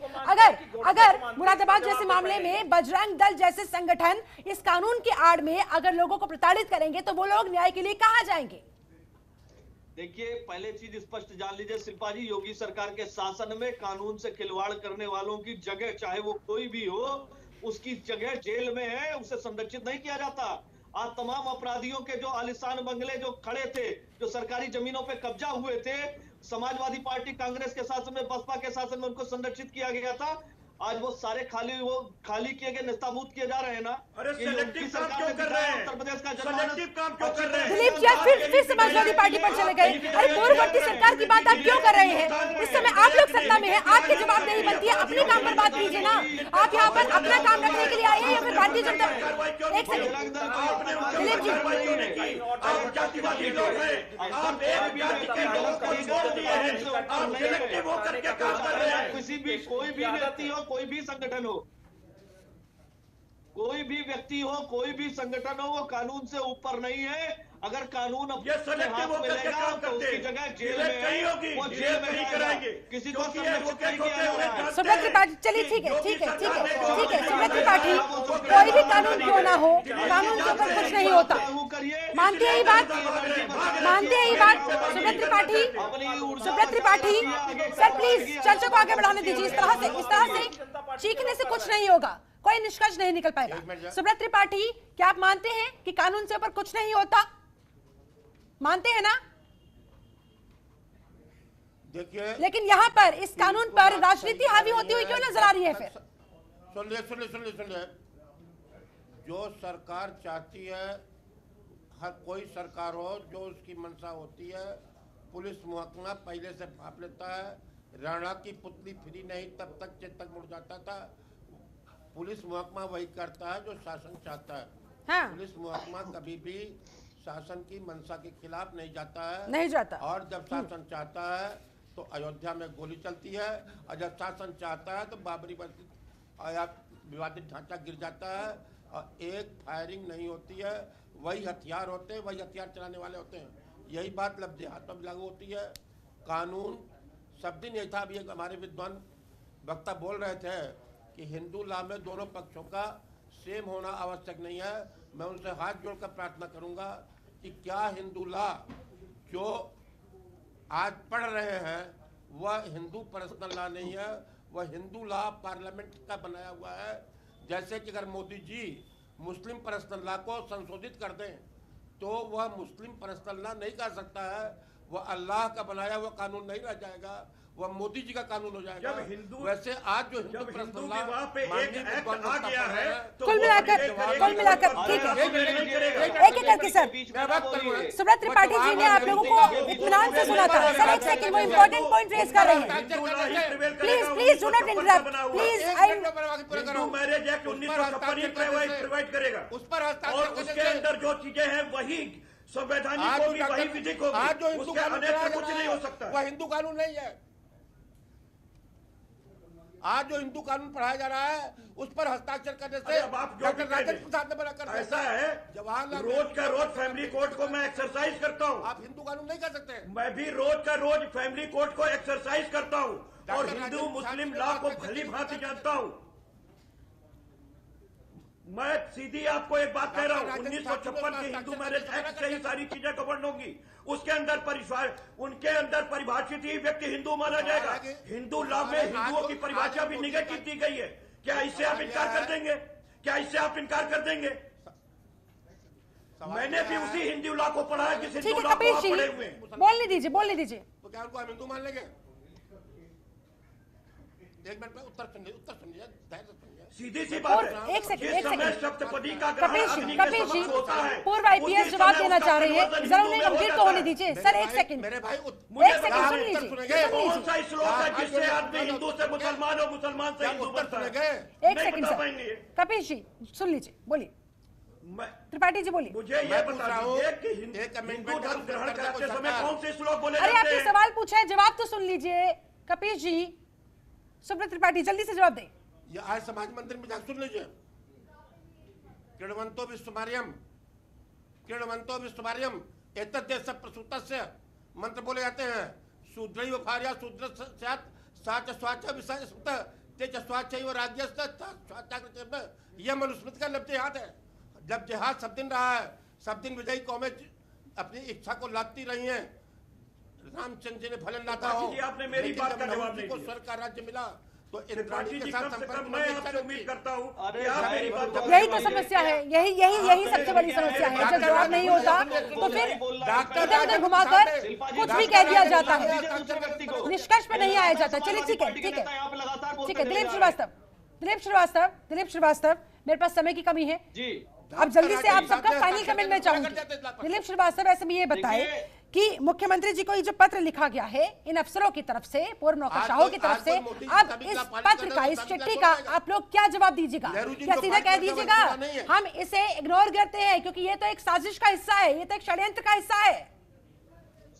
अगर मुरादाबाद जैसे मामले में बजरंग दल जैसे संगठन इस कानून की आड़ में अगर लोगों को प्रताड़ित करेंगे तो वो लोग न्याय के लिए कहां जाएंगे? देखिए, पहले चीज स्पष्ट जान लीजिए शिल्पा जी, योगी सरकार के शासन में कानून से खिलवाड़ करने वालों की जगह, चाहे वो कोई भी हो, उसकी जगह जेल में है, उसे संरक्षित नहीं किया जाता। आज तमाम अपराधियों के जो आलिशान बंगले जो खड़े थे, जो सरकारी जमीनों पे कब्जा हुए थे, समाजवादी पार्टी कांग्रेस के शासन में, बसपा के शासन में उनको संरक्षित किया गया था। आज वो सारे खाली किए गए, निस्ताबूत किए जा रहे हैं ना। अरे सेलेक्टिव काम क्यों कर रहे हैं? उत्तर प्रदेश का सेलेक्टिव काम क्यों कर रहे हैं? दिलीप जी, आप फिर समाजवादी पार्टी पर चले गए। अरे पूर्ववर्ती सरकार की बात आप क्यों कर रहे हैं? इस समय आप लोग सत्ता में हैं, आपकी जवाबदेही बनती है, अपने काम पर बात कीजिए ना। आप यहाँ पर अपना काम रखने के लिए आए हैं या फिर भारतीय जनता? एक सेकंड दिलीप जी, जातिवादी लोग हैं, आप एक जाति के लोगों को छोड़ दिए हैं, आप सेलेक्टिव होकर के काम कर रहे हैं। किसी भी, कोई भी व्यक्ति हो, कोई भी संगठन हो, कोई भी व्यक्ति हो, कोई भी संगठन हो, वो कानून से ऊपर नहीं है। अगर कानून अपने हाथ में लेगा तो उसकी जगह जेल में है, वो जेल में नहीं कराएंगे, किसी को संरक्षित नहीं किया जाएगा। सुब्रत त्रिपाठी, चलिए ठीक है सुब्रत त्रिपाठी, कोई भी कानून क्यों ना हो, कानून के ऊपर कुछ नहीं होता, मानते हैं ये बात? सुब्रत त्रिपाठी सर, प्लीज चर्चा को आगे बढ़ाने दीजिए। इस तरह से चीखने से कुछ नहीं होगा, कोई निष्कर्ष नहीं निकल पाएगा। सुब्रत त्रिपाठी, क्या आप मानते हैं कि कानून से ऊपर कुछ नहीं होता? मानते हैं ना? देखिए, लेकिन यहाँ पर इस कानून पर राजनीति हावी होती हुई क्यों नजर आ रही है? फिर सुनिए, जो सरकार चाहती है, हर कोई सरकार हो, जो उसकी मंशा होती है, पुलिस महकमा पहले से भाप लेता है। राणा की पुतली फ्री नहीं तब तक चेतक मुड़ जाता था। पुलिस महकमा वही करता है जो शासन चाहता है। हाँ। पुलिस महकमा कभी भी शासन की मंशा के खिलाफ नहीं जाता। और जब शासन चाहता है तो अयोध्या में गोली चलती है, और जब शासन चाहता है तो बाबरी मस्जिद विवादित ढांचा गिर जाता है, और एक फायरिंग नहीं होती है। वही हथियार होते हैं, वही हथियार चलाने वाले होते हैं। यही बात लव जिहाद पर लागू होती है। कानून सब दिन यही था। अभी हमारे विद्वान वक्ता बोल रहे थे कि हिंदू लॉ में दोनों पक्षों का सेम होना आवश्यक नहीं है। मैं उनसे हाथ जोड़कर प्रार्थना करूंगा कि क्या हिंदू लॉ जो आज पढ़ रहे हैं वह हिंदू पर्सनल लॉ नहीं है, वह हिंदू लॉ पार्लियामेंट का बनाया हुआ है। जैसे कि अगर मोदी जी मुस्लिम पर्सनल लॉ को संशोधित कर दें तो वह मुस्लिम पर्सनल लॉ नहीं कर सकता है, वह अल्लाह का बनाया हुआ कानून नहीं रह जाएगा, वह मोदी जी का कानून हो जाएगा। वैसे आज जो हिंदू विवाह पे एक एक्ट आ गया है, तो कुल मिलाकर ठीक है, एक करके सर, सुब्रत त्रिपाठी जी ने आप लोगों को इत्मीनान से सुना था। सर एक सेकंड, वो इम्पोर्टेंट पॉइंट रेज कर रहे हैं। Please do not interrupt, please. Hindu marriage act 1956 provide करेगा, उस पर और उसके अंदर जो चीजें हैं वही संवैधानिक होगी, वही विधिक होगी। आज जो हिंदू कानून कुछ नहीं हो सकता, वह हिंदू कानून नहीं है। आज जो हिंदू कानून पढ़ाया जा रहा है उस पर हस्ताक्षर करने से डॉक्टर राजेंद्र प्रसाद ने बना कर ऐसा है। जवाहरलाल रोज का रोज फैमिली कोर्ट को मैं एक्सरसाइज करता हूँ। आप हिंदू कानून नहीं कर सकते। मैं भी रोज का रोज फैमिली कोर्ट को एक्सरसाइज करता हूँ और हिंदू मुस्लिम लॉ को भली भांति जानता हूँ। मैं सीधी आपको एक बात कह रहा हूँ, 1956 के हिंदू मैरिज एक्ट से ही सारी चीजें गवर्न होंगी। उसके अंदर उनके अंदर परिभाषित ही व्यक्ति हिंदू माना जाएगा। हिंदू लॉ में हिंदुओं की परिभाषा भी निगेटिव दी गई है। क्या इससे आप इनकार कर देंगे? क्या इससे आप इनकार कर देंगे? मैंने भी उसी हिंदू लॉ को पढ़ा है जिस हिंदू लॉ को आप पढ़े हुए हैं। बोलने दीजिए। तो क्या उनको हम हिंदू मान लेंगे? एक मिनट में उत्तर सुनिए, सीधी सी बात है। एक सेकंड सप्तपदी का ग्रहण कपिल जी पूर्व आईपीएस जवाब देना चाह रहे हैं, जरा उन्हें कंप्लीट तो होने दीजिए सर। एक सेकंड मेरे भाई, एक सेकंड सुन लीजिए। कौन सा श्लोक है जिससे आदमी हिंदू से मुसलमान और मुसलमान से हिंदू बनता है? एक सेकंड सर, कपिल जी सुन लीजिए, बोलिए। त्रिपाठी जी बोलिए। मुझे ये बता दीजिए कि हिंदू धर्म ग्रहण करते समय कौन से श्लोक बोले अरे जाते आपने हैं? सवाल पूछा है, जवाब तो सुन लीजिए। कपिल जी, सुब्रत त्रिपाठी जल्दी से जवाब दें। ये आज समाज मंदिर में जाकर सुन लीजिए। क्रीडवंतो विश्वमार्यम एतद्देश प्रसूतस्य मंत्र बोले जाते हैं। शूद्रैव भार्या शूद्र स्यात् साच स्वाच विसंस्कृत तेज स्वाचैव राज्यस्य। यह मनुस्मृति का लफ्ज याद है। जब जिहाद सब दिन रहा है, सब दिन विजयी कौमें अपनी इच्छा को लाती रही हैं। रामचंद्र जी ने फलन लाता हो, आपने मेरी बात का जवाब नहीं दिया। स्वर्ग का राज्य मिला तो इंद्राणी के जी, साथ कम से संपर्क कम मैं आपसे उम्मीद करता हूँ कि आप भाई, मेरी बात को यही तो समस्या है, यही सबसे बड़ी समस्या है। जब जवाब नहीं होता तो फिर इधर उधर घुमाकर कुछ भी कह दिया जाता है, निष्कर्ष पे नहीं आया जाता। चलिए ठीक है। दिलीप श्रीवास्तव, मेरे पास समय की कमी है जी। अब जल्दी से आप सबका फाइनल कमेंट में चाहूंगी। दिलीप श्रीवास्तव, ऐसे में ये बताए कि मुख्यमंत्री जी को ये जो पत्र लिखा गया है इन अफसरों की तरफ से, पूर्व नौकरशाहों की तरफ से, अब इस पत्र का, इस चिट्ठी का आप लोग क्या जवाब दीजिएगा? क्या सीधा कह दीजिएगा हम इसे इग्नोर करते हैं क्योंकि ये तो एक साजिश का हिस्सा है, ये तो एक षड्यंत्र का हिस्सा है?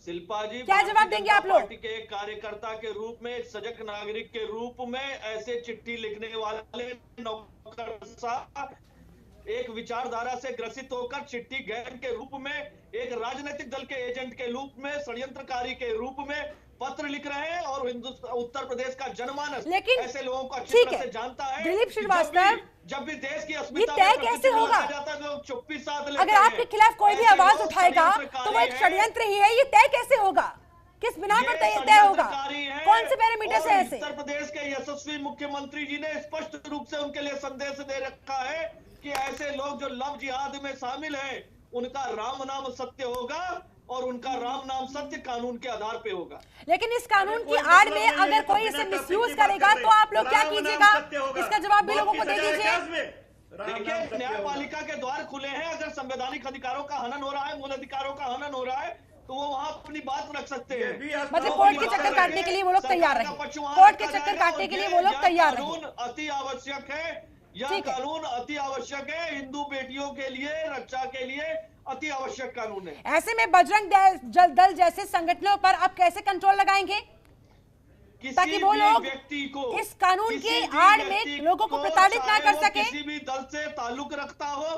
शिल्पा जी, क्या जवाब देंगे आप लोग? पार्टी के एक कार्यकर्ता के रूप में, एक सजग नागरिक के रूप में ऐसे चिट्ठी लिखने वाले नौकरशाह एक विचारधारा से ग्रसित होकर चिट्ठी गैंग के रूप में, एक राजनीतिक दल के एजेंट के रूप में, षड्यंत्रकारी के रूप में पत्र लिख रहे हैं और उत्तर प्रदेश का जनमानस ऐसे लोगों को अच्छी तरह से जानता है। दिलीप श्रीवास्तव, जब भी देश की अस्मिता तय कैसे होगा? लोग चुप्पी साध लेते अगर आपके खिलाफ कोई भी आवाज उठाएगा तो वो एक षड्यंत्र ही है, ये तय कैसे होगा? किस बिना पर तय होगा? कौन से पैरामीटर से ऐसे? उत्तर प्रदेश के यशस्वी मुख्यमंत्री जी ने स्पष्ट रूप से उनके लिए संदेश दे रखा है कि ऐसे लोग जो लव जिहाद में शामिल हैं उनका राम नाम सत्य होगा और उनका राम नाम सत्य कानून के आधार पे होगा। लेकिन इस कानून की आड़ में अगर कोई इसे मिसयूज करेगा तो आप लोग क्या कीजिएगा? इसका जवाब भी लोगों को दे दीजिए। देखिए, न्यायपालिका के द्वार खुले हैं। अगर संवैधानिक अधिकारों का हनन हो रहा है, मूल अधिकारों का हनन हो रहा है, तो वो वहाँ अपनी बात रख सकते हैं। मतलब कोर्ट के चक्कर काटने के लिए वो लोग तैयार रहे, कोर्ट के चक्कर काटने के लिए वो लोग तैयार रहे। कानून अति आवश्यक है, यह कानून अति आवश्यक है, हिंदू बेटियों के लिए, रक्षा के लिए अति आवश्यक कानून है। ऐसे में बजरंग दल जैसे संगठनों पर आप कैसे कंट्रोल लगाएंगे ताकि वो लोग इस कानून के आड़ में लोगों को प्रताड़ित ना कर सके? किसी भी दल से ताल्लुक रखता हो,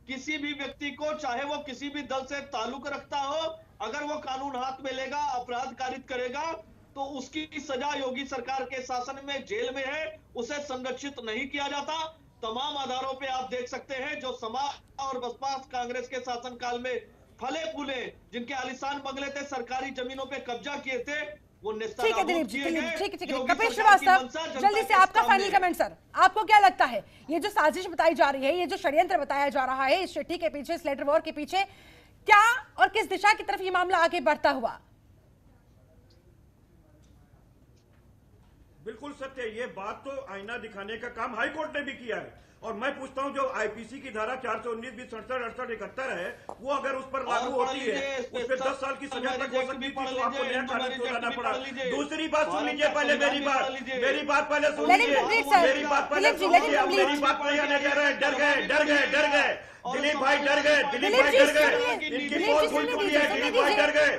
किसी भी व्यक्ति को, चाहे वो किसी भी दल से ताल्लुक रखता हो, अगर वो कानून हाथ में लेगा, अपराध कारित करेगा तो उसकी सजा योगी सरकार के शासन में जेल में है, उसे संरक्षित नहीं किया जाता। तमाम आधारों पे आप देख सकते हैं जो समाज और बसपा कांग्रेस के शासनकाल में फले फूले, जिनके आलिशान बंगले थे, सरकारी जमीनों पे कब्जा किए थे, वो ठीक है दिलीप जी, ठीक है। कपिल श्रीवास्तव, जल्दी से आपका फाइनल कमेंट सर। आपको क्या लगता है ये जो साजिश बताई जा रही है, ये जो षड्यंत्र बताया जा रहा है इस चिट्ठी के पीछे, इस लेटर वॉर के पीछे, क्या और किस दिशा की तरफ ये मामला आगे बढ़ता हुआ? बिल्कुल सत्य है। ये बात तो आईना दिखाने का काम हाई कोर्ट ने भी किया है। और मैं पूछता हूं जो आईपीसी की धारा 419, 20, 67, 68, 71 है, वो अगर उस पर लागू होती है, उस पर 10 साल की सजा तक हो सकती थी, तो आपको नया कानून को लाना पड़ा। दूसरी बात सुन लीजिए पहले, मेरी बात पहले सुन लीजिए, मेरी बात पहले सुन लीजिए, मेरी बात पहले नहीं आने कह रहे, डर गए। दिलीप भाई डर गए, दिलीप भाई डर गए, इनकी पोल खुल चुकी है, दिलीप भाई डर गए,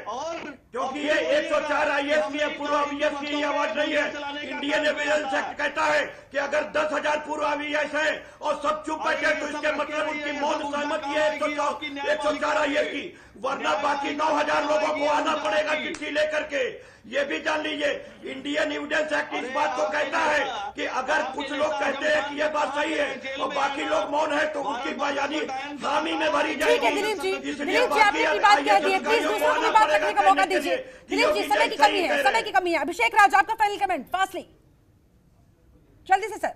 क्योंकि ये 104 IAS की पूर्व IAS की ये आवाज नहीं है। इंडियन एविडेंस एक्ट कहता है कि अगर 10,000 पूर्व IAS है और सब चुप बैठे तो इसके मतलब उनकी मौन सहमति है 104 IAS की, वरना बाकी 9,000 लोगों को आना पड़ेगा चिट्ठी लेकर के। ये भी जान लीजिए, इंडियन एविडेंस एक्ट इस बात को कहता है कि अगर कुछ लोग कहते हैं कि ये बात सही है और बाकी लोग मौन है तो उसकी बयानी हामी में भरी जाएगी। दिलीप जी आपने अपनी बात कह दी है, प्लीज दूसरों को भी बात रखने का मौका दीजिए। दिलीप जी समय की कमी है, समय की कमी है। अभिषेक राज आपका फाइनल कमेंट फास्टली, जल्दी से सर।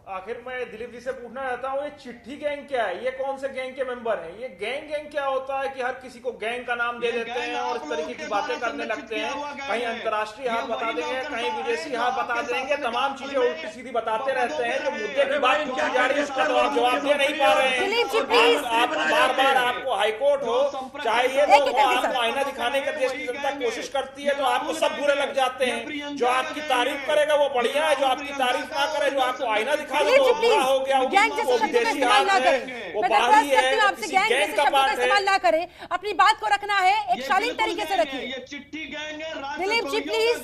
आखिर मैं दिलीप जी से पूछना चाहता हूँ, ये चिट्ठी गैंग क्या है? ये कौन से गैंग के मेंबर हैं? ये गैंग क्या होता है कि हर किसी को गैंग का नाम दे देते हैं और इस तरीके की बातें करने लगते हैं? कहीं अंतर्राष्ट्रीय हाथ बता देंगे, कहीं विदेशी हाथ बता देंगे, तमाम चीजें उल्टी सीधी बताते रहते हैं। जो मुद्दे की बात पूछी जा रही है उसका तो आप जवाब दे नहीं पा रहे हैं। आप बार आपको हाईकोर्ट हो, चाहे ये आपको आईना दिखाने का देश की जनता कोशिश करती है तो आपको सब बुरे लग जाते हैं। जो आपकी तारीफ करेगा वो बढ़िया है, जो आपकी तारीफ ना करे, जो आपको आईना दिखा गैंग जैसे शब्दों का इस्तेमाल ना करें। मैं दरख्वास्त करती हूँ आपसे, गैंग जैसे शब्दों का इस्तेमाल ना करें। अपनी बात को रखना है एक शालीन तरीके से रखिए। ये चिट्ठी गैंग है, दिलीप जी प्लीज।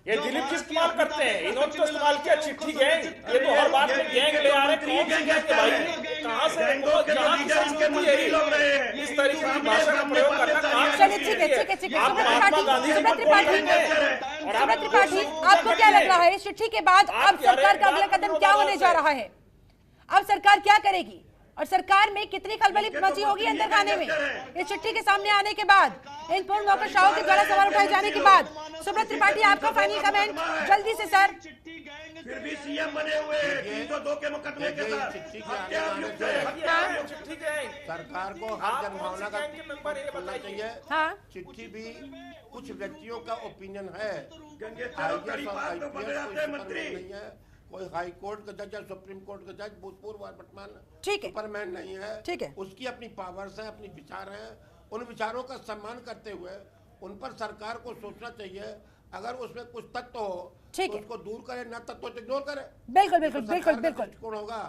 ये दिलीप जी इस्तेमाल करते हैं, इन्होंने तो इस्तेमाल किया चिट्ठी गैंग। ये तो हर बात में गैंग ले आ रहे हैं। कौन सी गैंग है भाई? कहाँ से जहाँ की संस्कृति है इस तरीके की भाषा का प्रयोग करना? चलिए ठीक है। सुब्रत त्रिपाठी आपको क्या लग रहा है इस चिट्ठी के बाद अब सरकार का अगला कदम क्या होने जा रहा है? अब सरकार क्या करेगी और सरकार में कितनी खलबली मची होगी अंदर खाने में इस चिट्ठी के सामने आने के बाद, इन पूर्ण नौकरशाहों के द्वारा सवाल उठाए जाने के बाद? सुब्रत त्रिपाठी आपका फाइनल कमेंट जल्दी से सर। फिर भी सीएम बने हुए 302 के मुकदमे के साथ सरकार को हर जनभावना का बनना चाहिए। हाँ चिट्ठी भी कुछ व्यक्तियों का ओपिनियन है, नहीं है। कोई हाई कोर्ट का जज या सुप्रीम कोर्ट का जज भूतपूर्व वर्तमान ठीक है, सुपरमैन नहीं है। ठीक है, उसकी अपनी पावर्स है, अपनी विचार है। उन विचारों का सम्मान करते हुए उन पर सरकार को सोचना चाहिए। अगर उसमें कुछ तत्व हो तो उसको दूर करे, न तत्व तो इग्नोर करे। बिल्कुल कौन होगा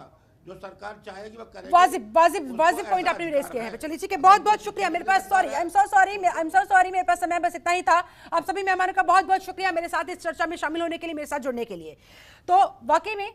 जो सरकार चाहेगी वो करेगी। वाजिब पॉइंट आपने रेस किया है। चलिए ठीक है, बहुत बहुत शुक्रिया। मेरे पास आई एम सो सॉरी मेरे पास समय बस इतना ही था। आप सभी मेहमानों का बहुत बहुत शुक्रिया मेरे साथ इस चर्चा में शामिल होने के लिए, मेरे साथ जुड़ने के लिए। तो वाकई में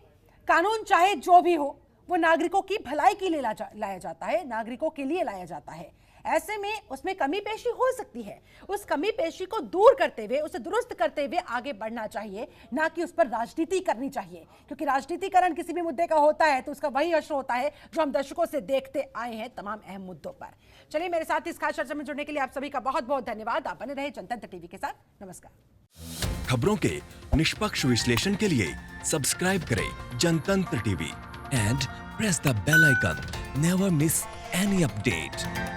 कानून चाहे जो भी हो वो नागरिकों की भलाई के लिए लाया जाता है, नागरिकों के लिए लाया जाता है। ऐसे में उसमें कमी पेशी हो सकती है, उस कमी पेशी को दूर करते हुए, उसे दुरुस्त करते हुए आगे बढ़ना चाहिए, ना कि उस पर राजनीति करनी चाहिए। क्योंकि राजनीतिकरण किसी भी मुद्दे का होता है तो उसका वही असर होता है जो हम दशकों से देखते आए हैं तमाम अहम मुद्दों पर। चलिए, मेरे साथ इस खास चर्चा में जुड़ने के लिए आप सभी का बहुत बहुत धन्यवाद। आप बने रहे जनतंत्र टीवी के साथ। नमस्कार। खबरों के निष्पक्ष विश्लेषण के लिए सब्सक्राइब करें Janatantra TV and press the bell icon. Never miss any update.